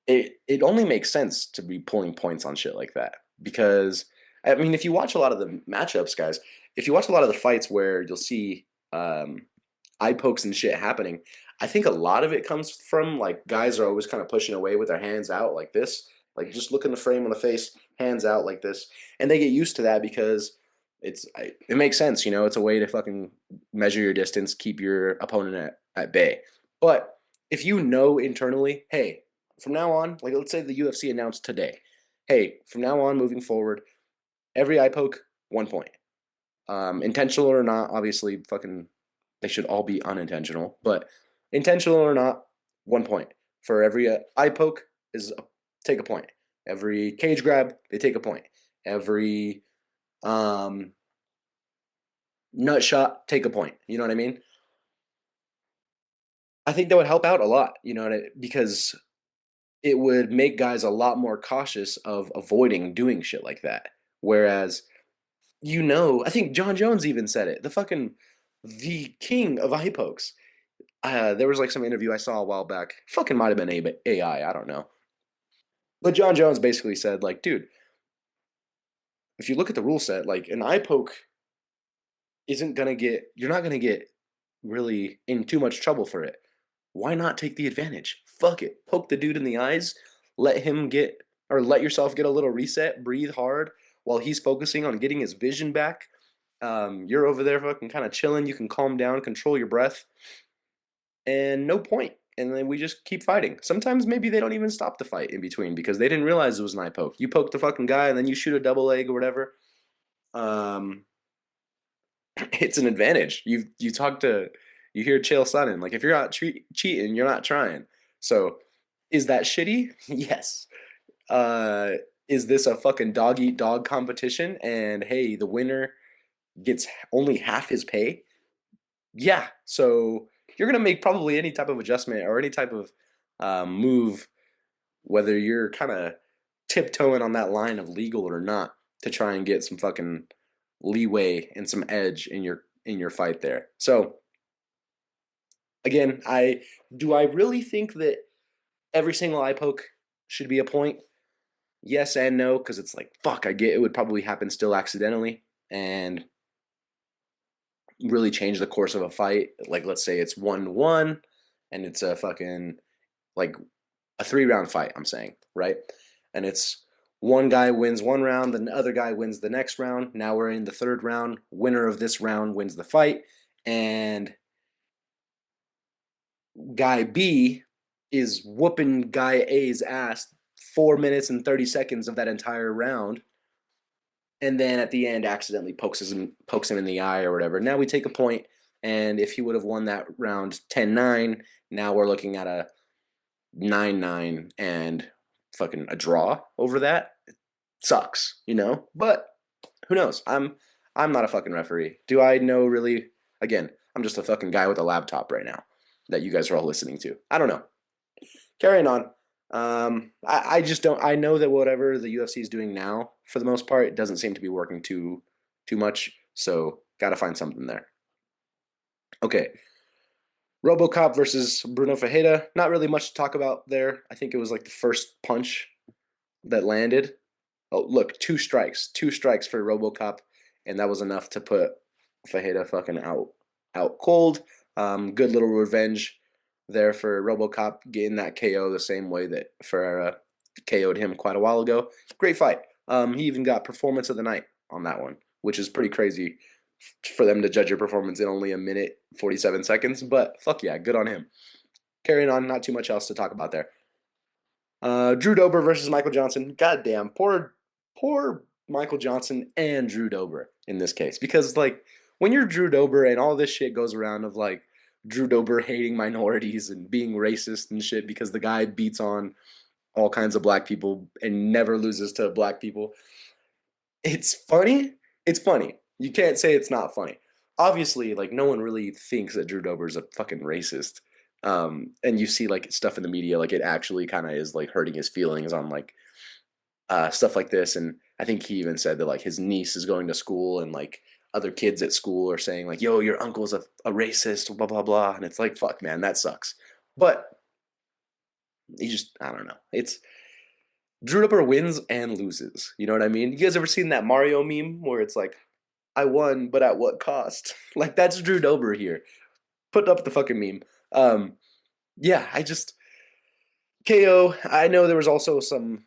It only makes sense to be pulling points on shit like that because I mean, if you watch a lot of the matchups, guys, if you watch a lot of the fights where you'll see eye pokes and shit happening, I think a lot of it comes from like guys are always kind of pushing away with their hands out like this, like just look in the frame on the face, hands out like this, and they get used to that because it makes sense, you know, it's a way to fucking measure your distance, keep your opponent at bay. But if you know internally, hey, from now on, like let's say the UFC announced today, hey, from now on, moving forward, every eye poke, 1 point. Intentional or not, obviously, fucking, they should all be unintentional, but intentional or not, 1 point. For every eye poke take a point. Every cage grab, they take a point. Every um, nut shot, take a point. You know what I mean? I think that would help out a lot. You know, because it would make guys a lot more cautious of avoiding doing shit like that. Whereas, I think John Jones even said it. The king of eye pokes. There was like some interview I saw a while back. Fucking might have been AI. I don't know. But John Jones basically said, like, dude, if you look at the rule set, like an eye poke isn't gonna get. You're not gonna get really in too much trouble for it. Why not take the advantage? Fuck it. Poke the dude in the eyes. Let him get or let yourself get a little reset. Breathe hard while he's focusing on getting his vision back. You're over there fucking kind of chilling. You can calm down, control your breath, and no point. And then we just keep fighting. Sometimes maybe they don't even stop the fight in between because they didn't realize it was an eye poke. You poke the fucking guy and then you shoot a double leg or whatever. Um, it's an advantage. You hear Chael Sonnen like if you're not cheating, you're not trying. So is that shitty? Yes. Uh, is this a fucking dog eat dog competition? And hey, the winner gets only half his pay. Yeah, so you're gonna make probably any type of adjustment or any type of move, whether you're kind of tiptoeing on that line of legal or not, to try and get some fucking leeway and some edge in your fight there. So again, I really think that every single eye poke should be a point? Yes and no, because it's like fuck. I get it would probably happen still accidentally, and really change the course of a fight. Like let's say it's 1-1 and it's a fucking like a 3 round fight, I'm saying, right? And it's one guy wins 1 round, the other guy wins the next round. Now we're in the third round. Winner of this round wins the fight. And guy B is whooping guy A's ass 4 minutes and 30 seconds of that entire round. and then at the end accidentally pokes him in the eye or whatever. Now we take a point, and if he would have won that round 10-9, now we're looking at a 9-9 and fucking a draw over that. It sucks, you know? But who knows? I'm not a fucking referee. Do I know really? Again, I'm just a fucking guy with a laptop right now that you guys are all listening to. I don't know. Carrying on. I just don't. I know that whatever the UFC is doing now, for the most part, it doesn't seem to be working too much. So gotta find something there. Okay, RoboCop versus Bruno Fajeda. Not really much to talk about there. I think it was like the first punch that landed. Oh, look, two strikes for RoboCop, and that was enough to put Fajeda fucking out cold. Good little revenge there for RoboCop getting that KO the same way that Ferreira KO'd him quite a while ago. Great fight. He even got performance of the night on that one, which is pretty crazy for them to judge your performance in only a minute 47 seconds. But fuck yeah, good on him. Carrying on, not too much else to talk about there. Drew Dober versus Michael Johnson. Goddamn, poor Michael Johnson and Drew Dober in this case, because like when you're Drew Dober and all this shit goes around of like Drew Dober hating minorities and being racist and shit because the guy beats on all kinds of black people and never loses to black people. It's funny. It's funny. You can't say it's not funny. Obviously, like no one really thinks that Drew Dober is a fucking racist. And you see like stuff in the media, like it actually kind of is like hurting his feelings on like stuff like this. And I think he even said that like his niece is going to school and like other kids at school are saying like, "Yo, your uncle's a racist," blah blah blah. And it's like, fuck, man, that sucks. But he just, I don't know. It's Drew Dober wins and loses. You know what I mean? You guys ever seen that Mario meme where it's like, "I won, but at what cost?" Like that's Drew Dober here. Put up the fucking meme. Um, yeah, I just KO. I know there was also some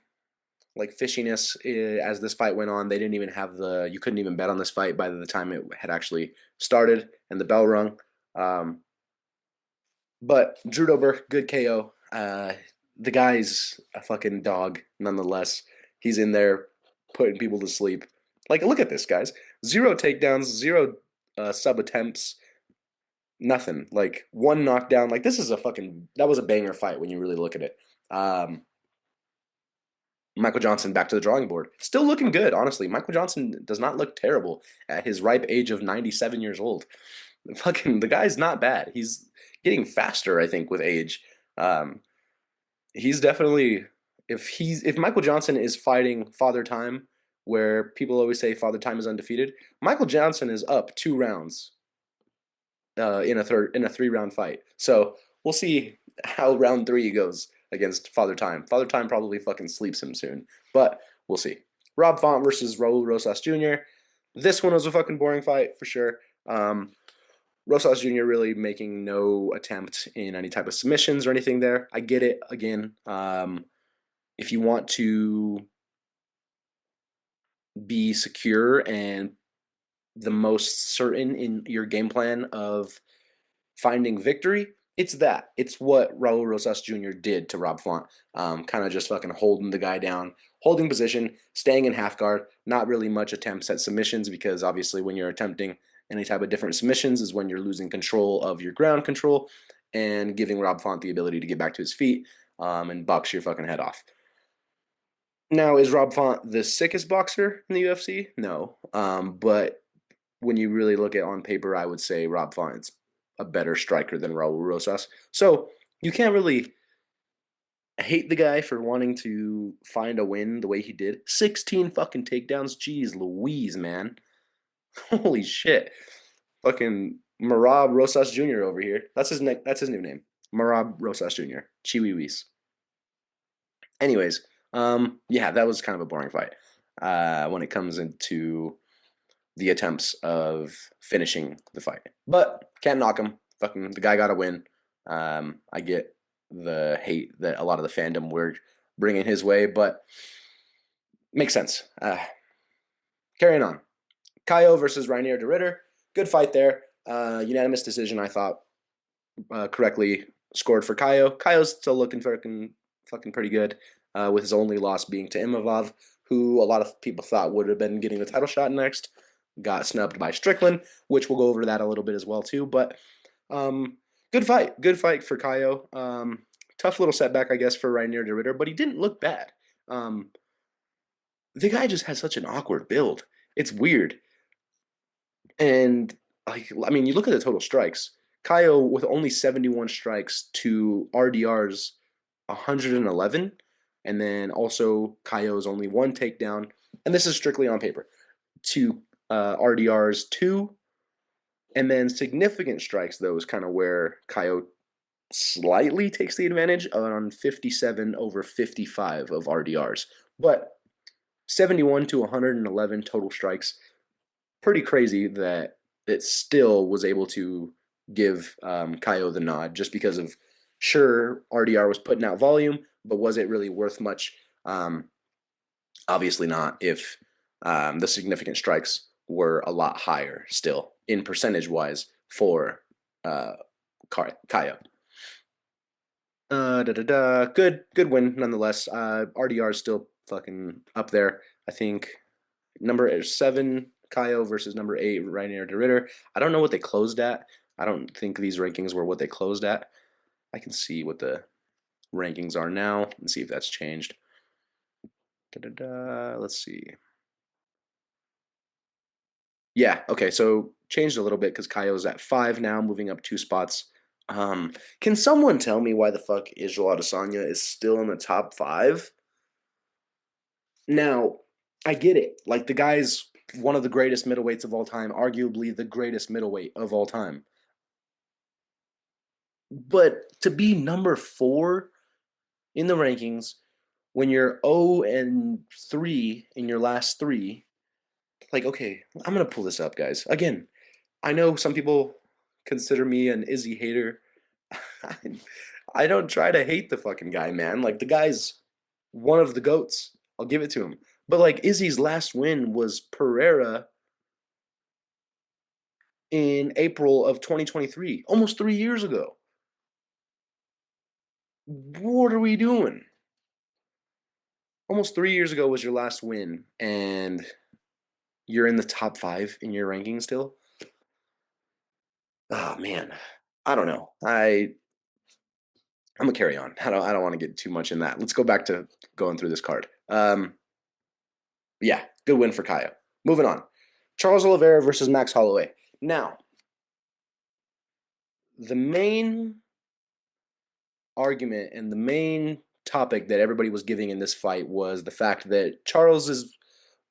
like fishiness as this fight went on. They didn't even have you couldn't even bet on this fight by the time it had actually started and the bell rung. Um, but Drew Dober, good KO. The guy's a fucking dog, nonetheless. He's in there putting people to sleep. Like, look at this, guys. Zero takedowns, zero sub attempts, nothing. Like one knockdown. Like this is a fucking that was a banger fight when you really look at it. Um, Michael Johnson back to the drawing board. Still looking good, honestly. Michael Johnson does not look terrible at his ripe age of 97 years old. Fucking the guy's not bad. He's getting faster, I think, with age. Um, he's definitely if Michael Johnson is fighting Father Time, where people always say Father Time is undefeated, Michael Johnson is up 2 rounds in a 3 round fight. So we'll see how round three goes against Father Time. Father Time probably fucking sleeps him soon, but we'll see. Rob Font versus Raul Rosas Jr. This one was a fucking boring fight for sure. Rosas Jr. really making no attempt in any type of submissions or anything there. I get it. Again, if you want to be secure and the most certain in your game plan of finding victory, it's that. It's what Raul Rosas Jr. did to Rob Font. Kind of just fucking holding the guy down, holding position, staying in half guard, not really much attempts at submissions because obviously when you're attempting any type of different submissions is when you're losing control of your ground control and giving Rob Font the ability to get back to his feet and box your fucking head off. Now, is Rob Font the sickest boxer in the UFC? No. But when you really look at it on paper, I would say Rob Font's a better striker than Raul Rosas. So you can't really hate the guy for wanting to find a win the way he did. 16 fucking takedowns. Jeez Louise, man. Holy shit. Fucking Marab Rosas Jr. over here. That's his new name. Marab Rosas Jr. Chiwiwis. Anyways, yeah, that was kind of a boring fight. When it comes into the attempts of finishing the fight. But can't knock him. Fucking the guy got to win. I get the hate that a lot of the fandom were bringing his way, but makes sense. Carrying on. Kaio versus Rainier de Ritter. Good fight there. Unanimous decision, I thought. Correctly scored for Kaio. Kaio's still looking fucking pretty good, with his only loss being to Imavov. who a lot of people thought would have been getting the title shot next, got snubbed by Strickland, which we'll go over that a little bit as well too. But um, good fight for Kaio. Tough little setback, I guess, for Rainier de Ritter, but he didn't look bad. Um, the guy just has such an awkward build. It's weird. And like, I mean, you look at the total strikes. Kaio with only 71 strikes to RDR's 111, and then also Kaio's only one takedown, and this is strictly on paper, to RDR's two, and then significant strikes. Though is kind of where Kaio slightly takes the advantage on 57 over 55 of RDR's, but 71 to 111 total strikes, pretty crazy that it still was able to give Kaio the nod just because of, sure, RDR was putting out volume, but was it really worth much? Um, Obviously not if the significant strikes were a lot higher still in percentage wise for uh, Kaio. Da, da, da. Good win nonetheless. RDR is still fucking up there. I think number 7 Kaio versus number 8 Rainier de Ritter. I don't know what they closed at. I don't think these rankings were what they closed at. I can see what the rankings are now and see if that's changed. Da, da, da. Let's see. Yeah, okay, so changed a little bit because Kaio's at 5 now, moving up 2 spots. Can someone tell me why the fuck Israel Adesanya is still in the top 5? Now, I get it. Like, the guy's one of the greatest middleweights of all time, arguably the greatest middleweight of all time. But to be number 4 in the rankings when you're 0 and 3 in your last 3, like, okay, I'm going to pull this up, guys. Again, I know some people consider me an Izzy hater. I don't try to hate the fucking guy, man. Like, the guy's one of the goats. I'll give it to him. But like Izzy's last win was Pereira in April of 2023, almost 3 years ago. What are we doing? Almost 3 years ago was your last win, and you're in the top 5 in your ranking still. Oh man, I don't know. I'm gonna carry on. I don't want to get too much in that. Let's go back to going through this card. Yeah, good win for Kaio. Moving on. Charles Oliveira versus Max Holloway. Now, the main argument and the main topic that everybody was giving in this fight was the fact that Charles is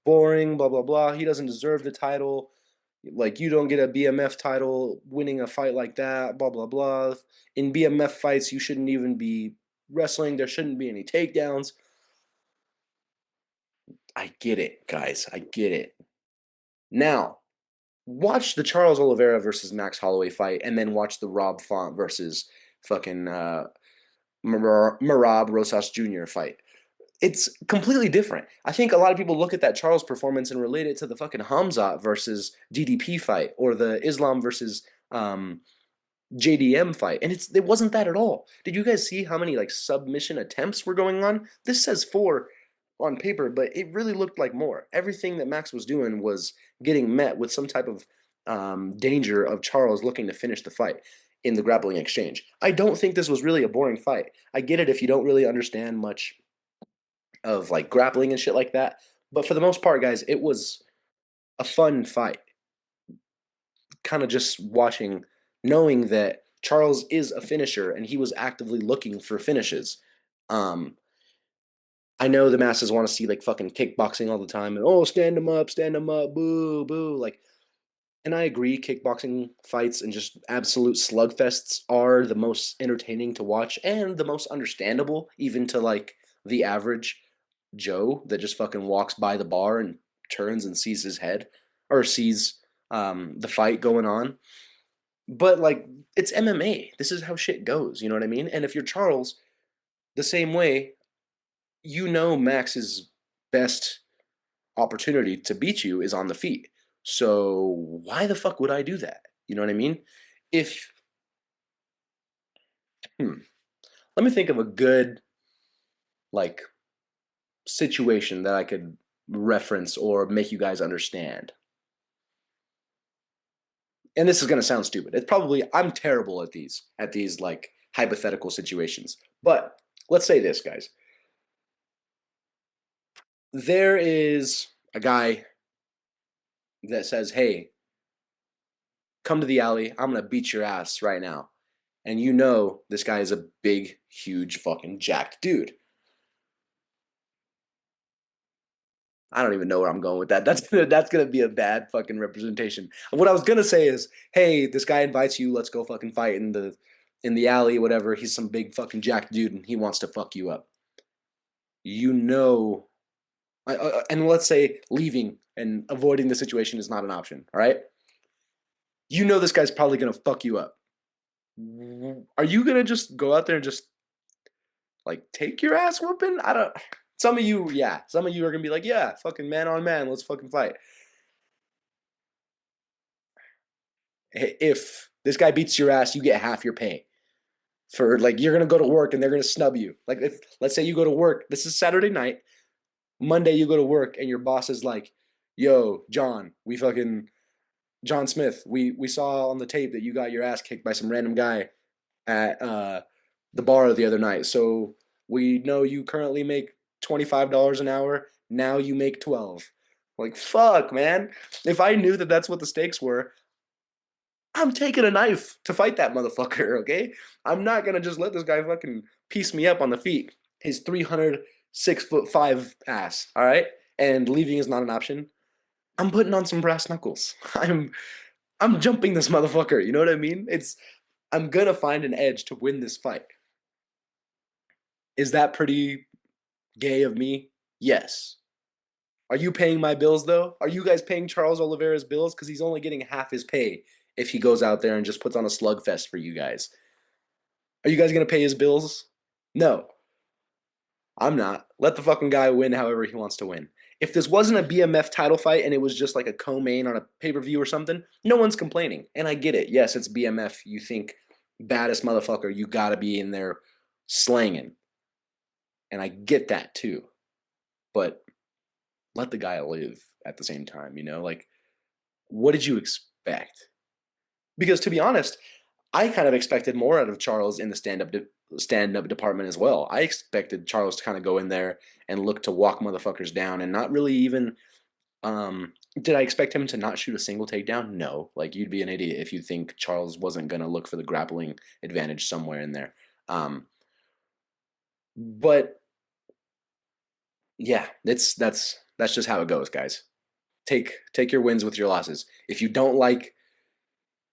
boring, blah blah blah. He doesn't deserve the title. Like, you don't get a BMF title winning a fight like that, blah blah blah. In BMF fights, you shouldn't even be wrestling. There shouldn't be any takedowns. I get it, guys. I get it. Now, watch the Charles Oliveira versus Max Holloway fight, and then watch the Rob Font versus fucking Marab Rosas Jr. fight. It's completely different. I think a lot of people look at that Charles performance and relate it to the fucking Hamzat versus DDP fight or the Islam versus JDM fight, and it wasn't that at all. Did you guys see how many like submission attempts were going on? This says 4 on paper, but it really looked like more. Everything that Max was doing was getting met with some type of danger of Charles looking to finish the fight in the grappling exchange. I don't think this was really a boring fight. I get it if you don't really understand much of like grappling and shit like that, but for the most part, guys, it was a fun fight. Kind of just watching, knowing that Charles is a finisher and he was actively looking for finishes. Um, I know the masses want to see like fucking kickboxing all the time and, oh, stand him up, boo, boo. Like, and I agree, kickboxing fights and just absolute slugfests are the most entertaining to watch and the most understandable, even to like the average Joe that just fucking walks by the bar and turns and sees his head or sees the fight going on. But like, it's MMA. This is how shit goes. You know what I mean? And if you're Charles, the same way, you know Max's best opportunity to beat you is on the feet. So why the fuck would I do that? You know what I mean? If hmm, let me think of a good like situation that I could reference or make you guys understand. And this is going to sound stupid. It's probably I'm terrible at these like hypothetical situations. But let's say this, guys. There is a guy that says, "Hey, come to the alley. I'm going to beat your ass right now." And you know this guy is a big, huge, fucking jacked dude. I don't even know where I'm going with that. That's gonna be a bad fucking representation. What I was gonna say is, hey, this guy invites you. Let's go fucking fight in the alley, whatever. He's some big fucking jacked dude, and he wants to fuck you up. You know, and let's say leaving and avoiding the situation is not an option. All right, you know this guy's probably gonna fuck you up. Are you gonna just go out there and just like take your ass whooping? I don't. Some of you, yeah, some of you are gonna be like, yeah, fucking man on man, let's fucking fight. If this guy beats your ass, you get half your pay. For like you're gonna go to work and they're gonna snub you. Like if let's say you go to work, this is Saturday night, Monday you go to work and your boss is like, "Yo, John, we fucking John Smith, we saw on the tape that you got your ass kicked by some random guy at the bar the other night. So we know you currently make $25 an hour. Now you make 12. Like fuck, man. If I knew that that's what the stakes were, I'm taking a knife to fight that motherfucker, okay? I'm not gonna just let this guy fucking piece me up on the feet. His 306'5" ass, all right? And leaving is not an option. I'm putting on some brass knuckles. I'm jumping this motherfucker. You know what I mean? I'm gonna find an edge to win this fight. Is that pretty gay of me? Yes. Are you paying my bills though? Are you guys paying Charles Oliveira's bills? Because he's only getting half his pay if he goes out there and just puts on a slugfest for you guys. Are you guys gonna pay his bills? No, I'm not. Let the fucking guy win however he wants to win. If this wasn't a BMF title fight and it was just like a co-main on a pay-per-view or something, no one's complaining. And I get it. Yes, it's BMF. You think baddest motherfucker, you gotta be in there slanging. And I get that too. But let the guy live at the same time, you know? Like, what did you expect? Because to be honest, I kind of expected more out of Charles in the stand up department as well. I expected Charles to kind of go in there and look to walk motherfuckers down and not really even. Did I expect him to not shoot a single takedown? No. Like you'd be an idiot if you think Charles wasn't gonna look for the grappling advantage somewhere in there. But yeah, that's just how it goes, guys. Take your wins with your losses. If you don't like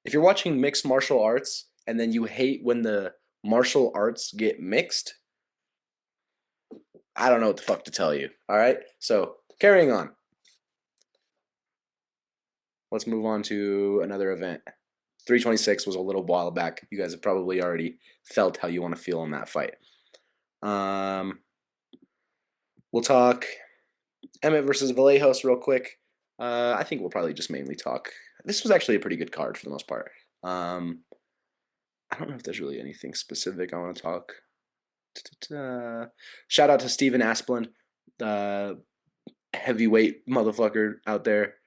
if you're watching mixed martial arts and then you hate when the martial arts get mixed, I don't know what the fuck to tell you. All right. So carrying on, let's move on to another event. 326 was a little while back. You guys have probably already felt how you want to feel in that fight. Um, we'll talk Emmett versus Vallejos real quick. I think we'll probably just mainly talk. This was actually a pretty good card for the most part. I don't know if there's really anything specific I want to talk. Shout out to Steven Asplund, uh, heavyweight motherfucker out there,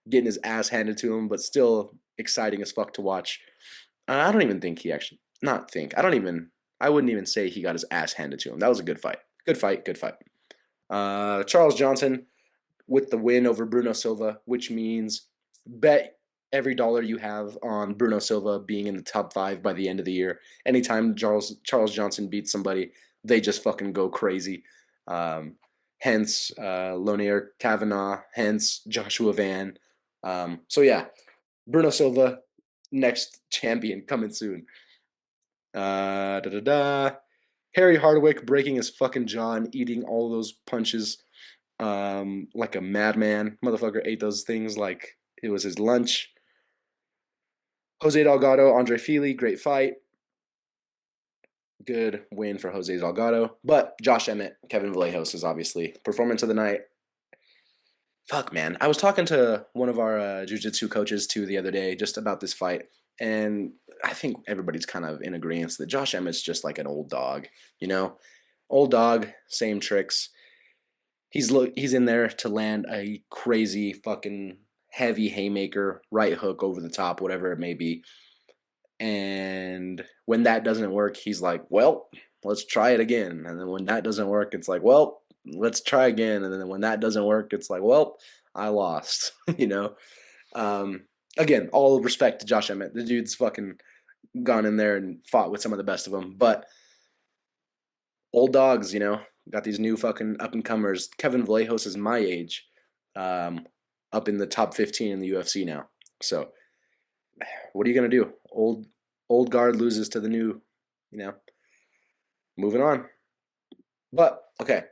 getting his ass handed to him, but still exciting as fuck to watch. I don't even think he actually, not think, I wouldn't even say he got his ass handed to him. That was a good fight. Good fight, good fight. Charles Johnson with the win over Bruno Silva, which means bet every dollar you have on Bruno Silva being in the top 5 by the end of the year. Anytime Charles Johnson beats somebody, they just fucking go crazy. Hence Lonier Kavanaugh, hence Joshua Van. So yeah, Bruno Silva, next champion coming soon. Da da da. Harry Hardwick breaking his fucking jaw and eating all those punches like a madman. Motherfucker ate those things like it was his lunch. Jose Delgado, Andre Fili, great fight. Good win for Jose Delgado. But Josh Emmett, Kevin Vallejos is obviously performance of the night. Fuck, man. I was talking to one of our jiu-jitsu coaches too the other day just about this fight. And I think everybody's kind of in agreement that Josh Emmett's just like an old dog, you know? Old dog, same tricks. He's in there to land a crazy fucking heavy haymaker, right hook over the top, whatever it may be. And when that doesn't work, he's like, well, let's try it again. And then when that doesn't work, it's like, well, let's try again. And then when that doesn't work, it's like, well, I lost, you know? Um, Again, all respect to Josh Emmett. The dude's fucking gone in there and fought with some of the best of them. But old dogs, got these new fucking up and comers. Kevin Vallejos is my age, um, up in the top 15 in the UFC now. So what are you gonna do? Old guard loses to the new, you know. Moving on. But okay,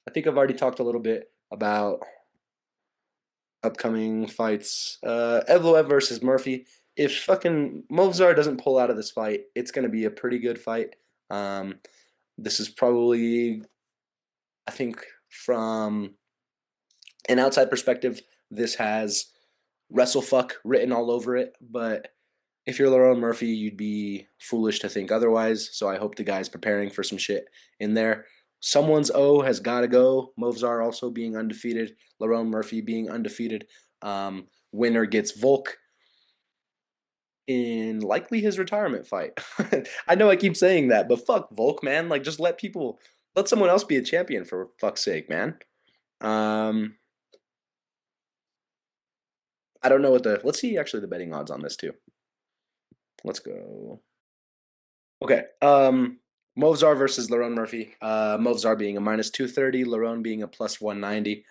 I think I've already talked a little bit about upcoming fights. Evloev versus Murphy. If fucking Movzar doesn't pull out of this fight, it's gonna be a pretty good fight. Um, this is probably, I think, from an outside perspective, this has WrestleFuck written all over it. But if you're Lerone Murphy, you'd be foolish to think otherwise. So I hope the guy's preparing for some shit in there. Someone's O has got to go. Movzar also being undefeated. Lerone Murphy being undefeated. Winner gets Volk in likely his retirement fight. I know I keep saying that, but fuck Volk, man. Like, just let someone else be a champion for fuck's sake, man. Um, I don't know let's see actually the betting odds on this too. Let's go. Okay. Movzar versus Lerone Murphy. Movzar being a minus 230, Lerone being a plus 190.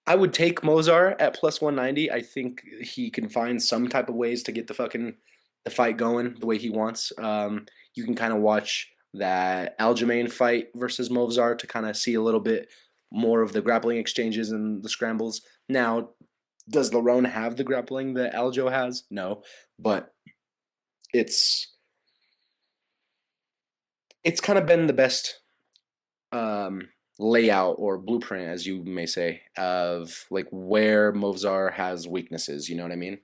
I would take Mozar at plus 190. I think he can find some type of ways to get the fight going the way he wants. You can kind of watch that Aljamain fight versus Movzar to kind of see a little bit more of the grappling exchanges and the scrambles. Now, does Lerone have the grappling that Aljo has? No, but it's it's kind of been the best layout or blueprint, as you may say, of like where Movzar has weaknesses. You know what I mean?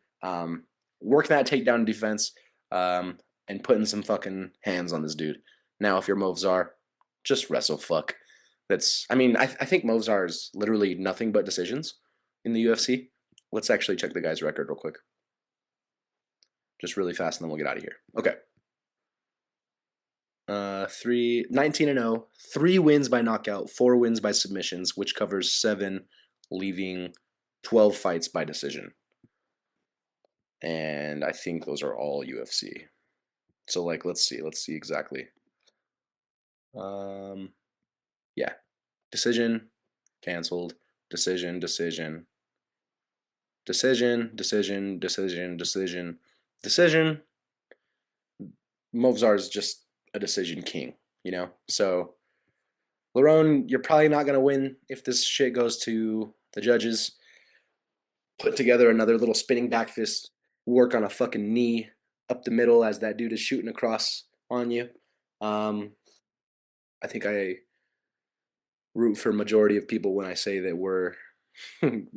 Working that takedown defense, and putting some fucking hands on this dude. Now, if you're Movzar, just wrestle fuck. I mean, I think Movzar is literally nothing but decisions in the UFC. Let's actually check the guy's record real quick, just really fast, and then we'll get out of here. Okay. 19-0, 3 wins by knockout, 4 wins by submissions, which covers 7, leaving 12 fights by decision. And I think those are all UFC. So like, let's see exactly. Um, yeah, decision, canceled, decision, decision, decision, decision, decision, decision, decision. Movzar is just a decision king, So Lerone, you're probably not gonna win if this shit goes to the judges. Put together another little spinning back fist, work on a fucking knee up the middle as that dude is shooting across on you. Um, I think I root for majority of people when I say that we're.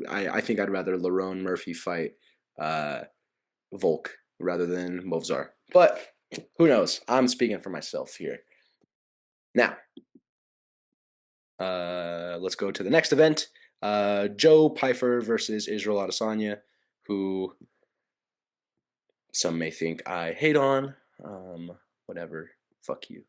I think I'd rather Lerone Murphy fight uh, Volk rather than Movzar, but who knows? I'm speaking for myself here. Now, let's go to the next event. Joe Pfeiffer versus Israel Adesanya, who some may think I hate on. Whatever. Fuck you.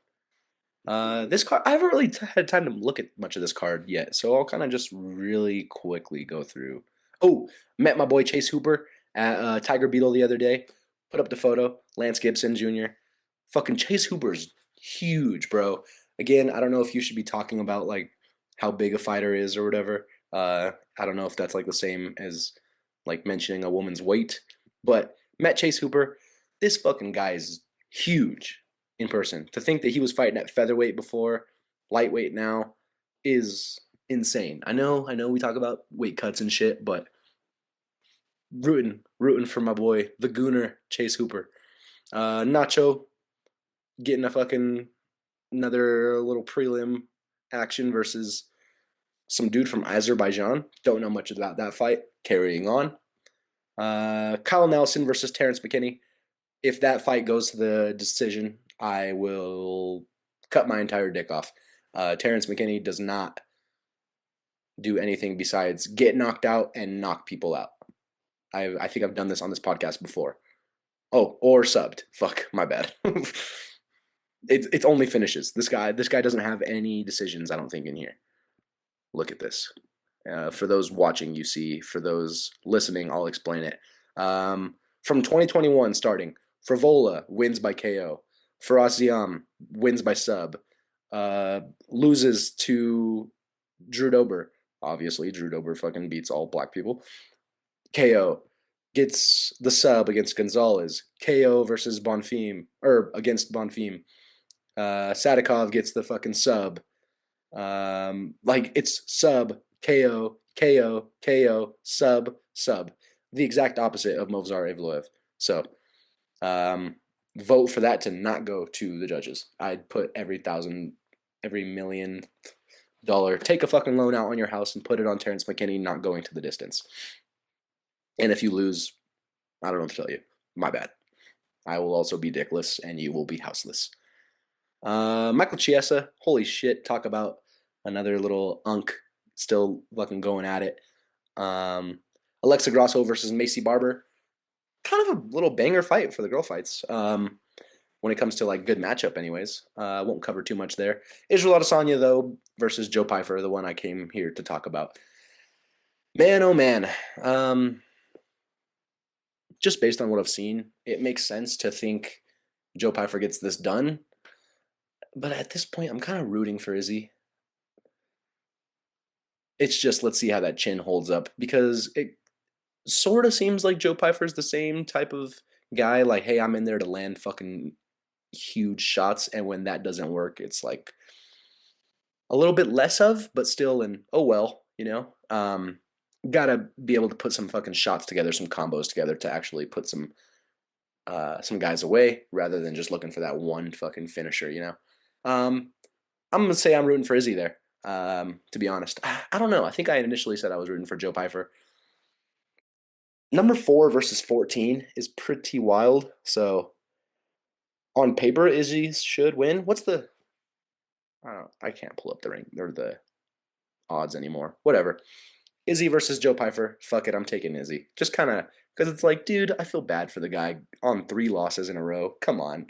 This card, I haven't really had time to look at much of this card yet, so I'll kind of just really quickly go through. Oh, met my boy Chase Hooper at Tiger Beetle the other day. Put up the photo. Lance Gibson Jr. Fucking Chase Hooper's huge, bro. Again, I don't know if you should be talking about like how big a fighter is or whatever. I don't know if that's like the same as like mentioning a woman's weight, but met Chase Hooper. This fucking guy is huge in person. To think that he was fighting at featherweight before, lightweight now, is insane. I know we talk about weight cuts and shit, but rooting for my boy, the Gooner, Chase Hooper. Nacho getting a fucking another little prelim action versus some dude from Azerbaijan. Don't know much about that fight. Carrying on. Kyle Nelson versus Terrence McKinney. If that fight goes to the decision, I will cut my entire dick off. Terrence McKinney does not do anything besides get knocked out and knock people out. I think I've done this on this podcast before. Oh, or subbed. Fuck, my bad. It's only finishes. This guy doesn't have any decisions. I don't think in here. Look at this. For those watching, you see. For those listening, I'll explain it. From 2021 starting, Frivola wins by KO. Faraziam wins by sub. Uh, Loses to Drew Dober. Obviously, Drew Dober fucking beats all black people. KO gets the sub against Gonzalez. KO versus Bonfim or against Bonfim. Sadikov gets the fucking sub. Like it's sub KO KO KO sub sub. The exact opposite of Movsar Evloev. So um, vote for that to not go to the judges. I'd put every $1 million. Take a fucking loan out on your house and put it on Terrence McKinney not going to the distance. And if you lose, I don't know what to tell you. My bad. I will also be dickless and you will be houseless. Michael Chiesa, holy shit, talk about another little unk still fucking going at it. Um, Alexa Grasso versus Macy Barber, kind of a little banger fight for the girl fights. When it comes to like good matchup, anyways, won't cover too much there. Israel Adesanya though versus Joe Pyfer, the one I came here to talk about. Man, oh man. Just based on what I've seen, it makes sense to think Joe Pyfer gets this done. But at this point, I'm kind of rooting for Izzy. It's just let's see how that chin holds up because it sort of seems like Joe Pyfer's the same type of guy. Like, hey, I'm in there to land fucking huge shots, and when that doesn't work, it's like a little bit less of, but still an oh well, you know. Gotta be able to put some fucking shots together, some combos together to actually put some guys away rather than just looking for that one fucking finisher, you know. I'm gonna say I'm rooting for Izzy there. To be honest, I don't know. I think I initially said I was rooting for Joe Pyfer. Number 4 versus 14 is pretty wild. So on paper, Izzy should win. What's the? I can't pull up the ring or the odds anymore. Whatever. Izzy versus Joe Pyfer. Fuck it, I'm taking Izzy. Just kind of because it's like, dude, I feel bad for the guy on 3 losses in a row. Come on.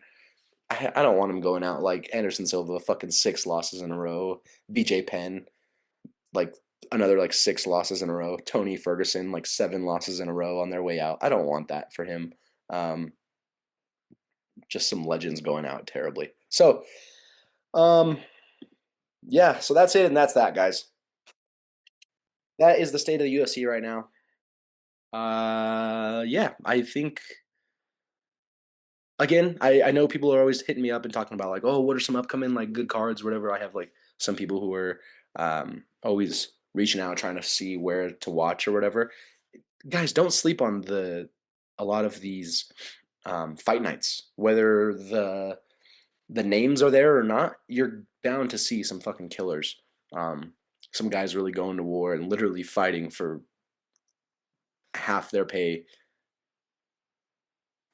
I don't want him going out like Anderson Silva, fucking 6 losses in a row. BJ Penn, like another like 6 losses in a row. Tony Ferguson, like 7 losses in a row on their way out. I don't want that for him. Um, just some legends going out terribly. So, um, yeah, so that's it, and that's that, guys. That is the state of the UFC right now. Yeah, I think again, I know people are always hitting me up and talking about like, oh, what are some upcoming like good cards, whatever. I have like some people who are always reaching out trying to see where to watch or whatever. Guys, don't sleep on a lot of these fight nights, whether the names are there or not. You're bound to see some fucking killers. Um, some guys really going to war and literally fighting for half their pay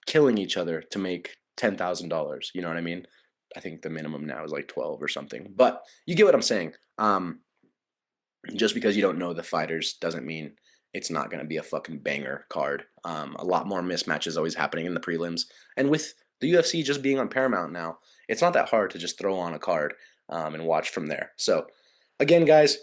killing each other to make $10,000. You know what I mean? I think the minimum now is like 12 or something. But you get what I'm saying. Just because you don't know the fighters doesn't mean it's not going to be a fucking banger card. A lot more mismatches always happening in the prelims, and with the UFC just being on Paramount now, it's not that hard to just throw on a card and watch from there. So, again, guys,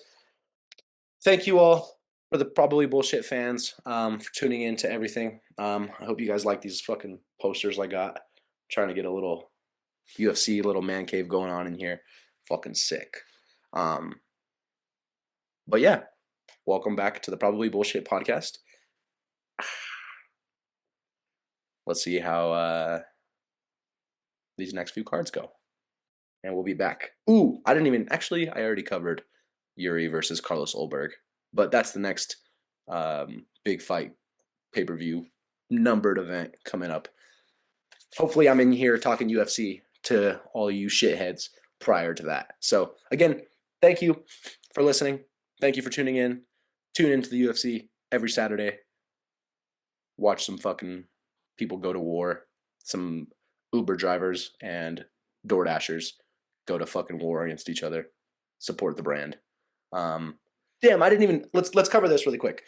thank you all for the probably bullshit fans for tuning in to everything. I hope you guys like these fucking posters I got. Trying to get a little UFC, little man cave going on in here. Fucking sick. Um, but yeah, welcome back to the Probably Bullshit podcast. Let's see how these next few cards go. And we'll be back. Ooh, I didn't even actually. I already covered Yuri versus Carlos Ulberg, but that's the next big fight pay-per-view numbered event coming up. Hopefully, I'm in here talking UFC to all you shitheads prior to that. So again, thank you for listening. Thank you for tuning in. Tune into the UFC every Saturday. Watch some fucking people go to war. Some Uber drivers and DoorDashers go to fucking war against each other. Support the brand. Um, Damn, I didn't even. Let's cover this really quick.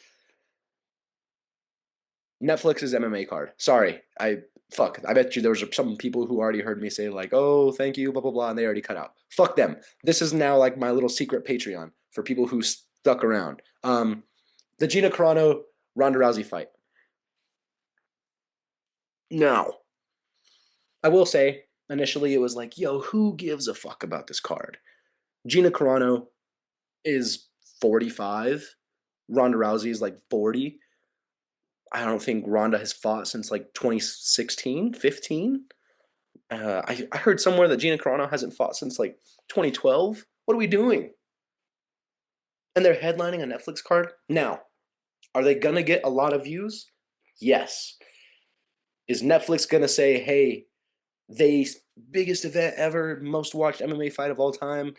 Netflix's MMA card. Sorry, I fuck. I bet you there was some people who already heard me say like, "Oh, thank you," blah blah blah, and they already cut out. Fuck them. This is now like my little secret Patreon for people who stuck around. The Gina Carano Ronda Rousey fight. Now, I will say initially it was like, "Yo, who gives a fuck about this card?" Gina Carano is 45. Ronda Rousey is like 40. I don't think Ronda has fought since like 2016, 15. I heard somewhere that Gina Carano hasn't fought since like 2012. What are we doing? And they're headlining a Netflix card? Now, are they going to get a lot of views? Yes. Is Netflix going to say, hey, they biggest event ever, most watched MMA fight of all time?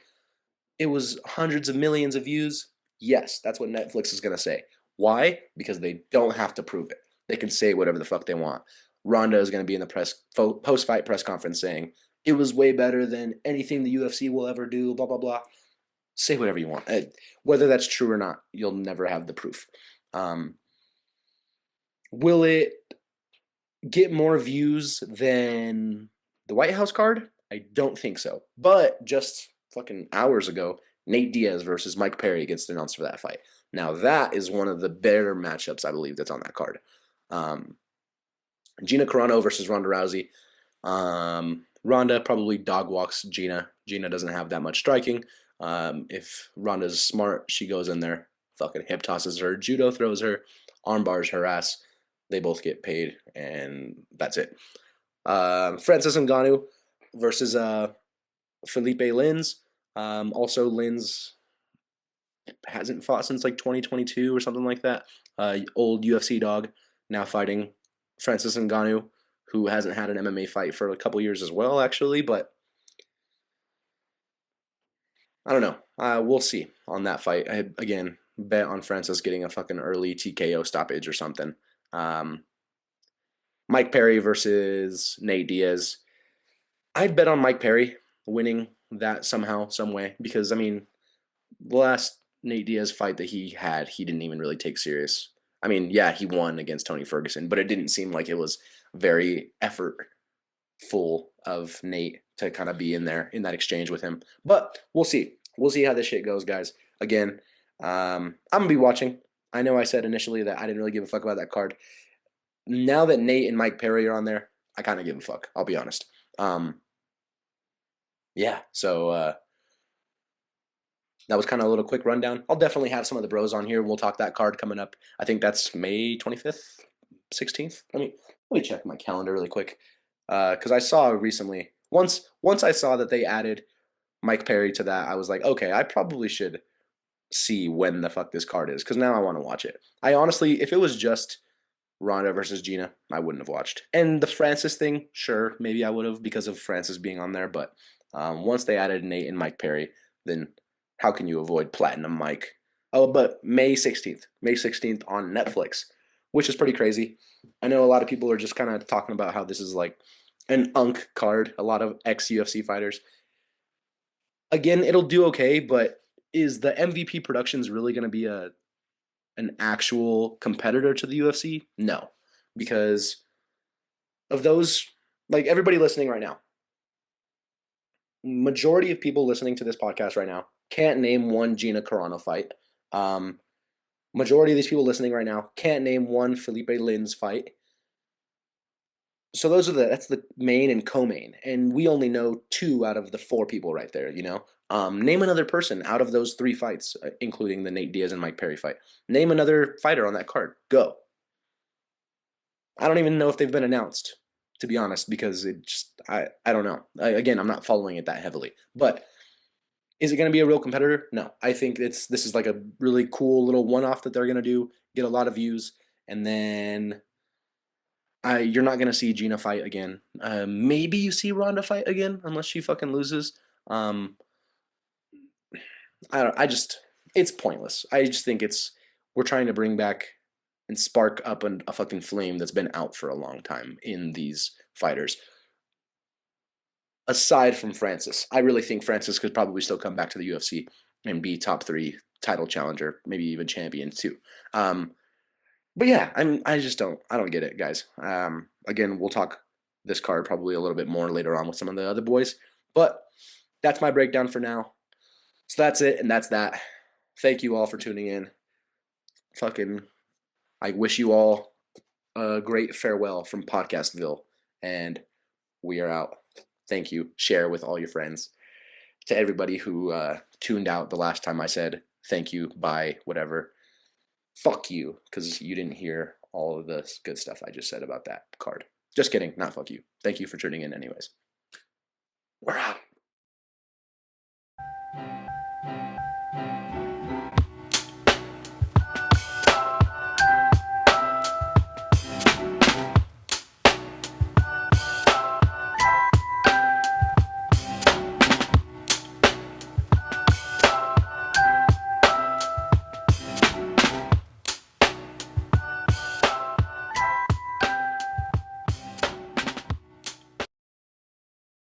It was hundreds of millions of views? Yes, that's what Netflix is going to say. Why? Because they don't have to prove it. They can say whatever the fuck they want. Ronda is going to be in the post fight press conference saying it was way better than anything the UFC will ever do. Blah blah blah. Say whatever you want. Whether that's true or not, you'll never have the proof. Um, will it get more views than the White House card? I don't think so. But just fucking hours ago, Nate Diaz versus Mike Perry gets announced for that fight. Now that is one of the better matchups I believe that's on that card. Um, Gina Carano versus Ronda Rousey. Ronda probably dog walks Gina. Gina doesn't have that much striking. If Ronda's smart, she goes in there, fucking hip tosses her, judo throws her, arm bars her ass. They both get paid, and that's it. Francis Ngannou versus Felipe Lins. Also, Lins hasn't fought since like 2022 or something like that. Old UFC dog now fighting Francis Ngannou, who hasn't had an MMA fight for a couple years as well, actually. But I don't know. We'll see on that fight. I again bet on Francis getting a fucking early TKO stoppage or something. Um, Mike Perry versus Nate Diaz. I'd bet on Mike Perry winning that somehow, some way, because I mean, the last Nate Diaz fight that he had, he didn't even really take serious. I mean, yeah, he won against Tony Ferguson, but it didn't seem like it was very effortful of Nate to kind of be in there in that exchange with him. But we'll see. We'll see how this shit goes, guys. Again, I'm gonna be watching. I know I said initially that I didn't really give a fuck about that card. Now that Nate and Mike Perry are on there, I kind of give a fuck. I'll be honest. Yeah. So that was kind of a little quick rundown. I'll definitely have some of the bros on here. We'll talk that card coming up. I think that's May 25th, 16th. Let me check my calendar really quick. Because I saw recently once I saw that they added Mike Perry to that, I was like, okay, I probably should see when the fuck this card is because now I want to watch it. I honestly, if it was just Ronda versus Gina, I wouldn't have watched. And the Francis thing, sure, maybe I would have because of Francis being on there. But once they added Nate and Mike Perry, then how can you avoid Platinum Mike? Oh, but May 16th on Netflix, which is pretty crazy. I know a lot of people are just kind of talking about how this is like an unk card, a lot of ex UFC fighters. Again, it'll do okay, but is the MVP Productions really going to be an actual competitor to the UFC? No, because of those, like everybody listening right now, majority of people listening to this podcast right now can't name one Gina Carano fight. Um, Majority of these people listening right now can't name one Felipe Lins fight. So that's the main and co-main, and we only know two out of the four people right there. Name another person out of those three fights, including the Nate Diaz and Mike Perry fight. Name another fighter on that card. Go. I don't even know if they've been announced, to be honest, because I don't know. Again, I'm not following it that heavily. But is it going to be a real competitor? No. I think this is like a really cool little one-off that they're going to do, get a lot of views, and then you're not going to see Gina fight again. Maybe you see Ronda fight again, unless she fucking loses. Um, I don't. I just it's pointless. I just think we're trying to bring back and spark up a fucking flame that's been out for a long time in these fighters. Aside from Francis, I really think Francis could probably still come back to the UFC and be top three, title challenger, maybe even champion too. Um, but yeah, I don't get it, guys. Again, we'll talk this card probably a little bit more later on with some of the other boys, but that's my breakdown for now. So that's it, and that's that. Thank you all for tuning in. Fucking, I wish you all a great farewell from Podcastville, and we are out. Thank you. Share with all your friends. To everybody who tuned out the last time I said thank you, bye, whatever. Fuck you, because you didn't hear all of the good stuff I just said about that card. Just kidding, not fuck you. Thank you for tuning in, anyways. We're out.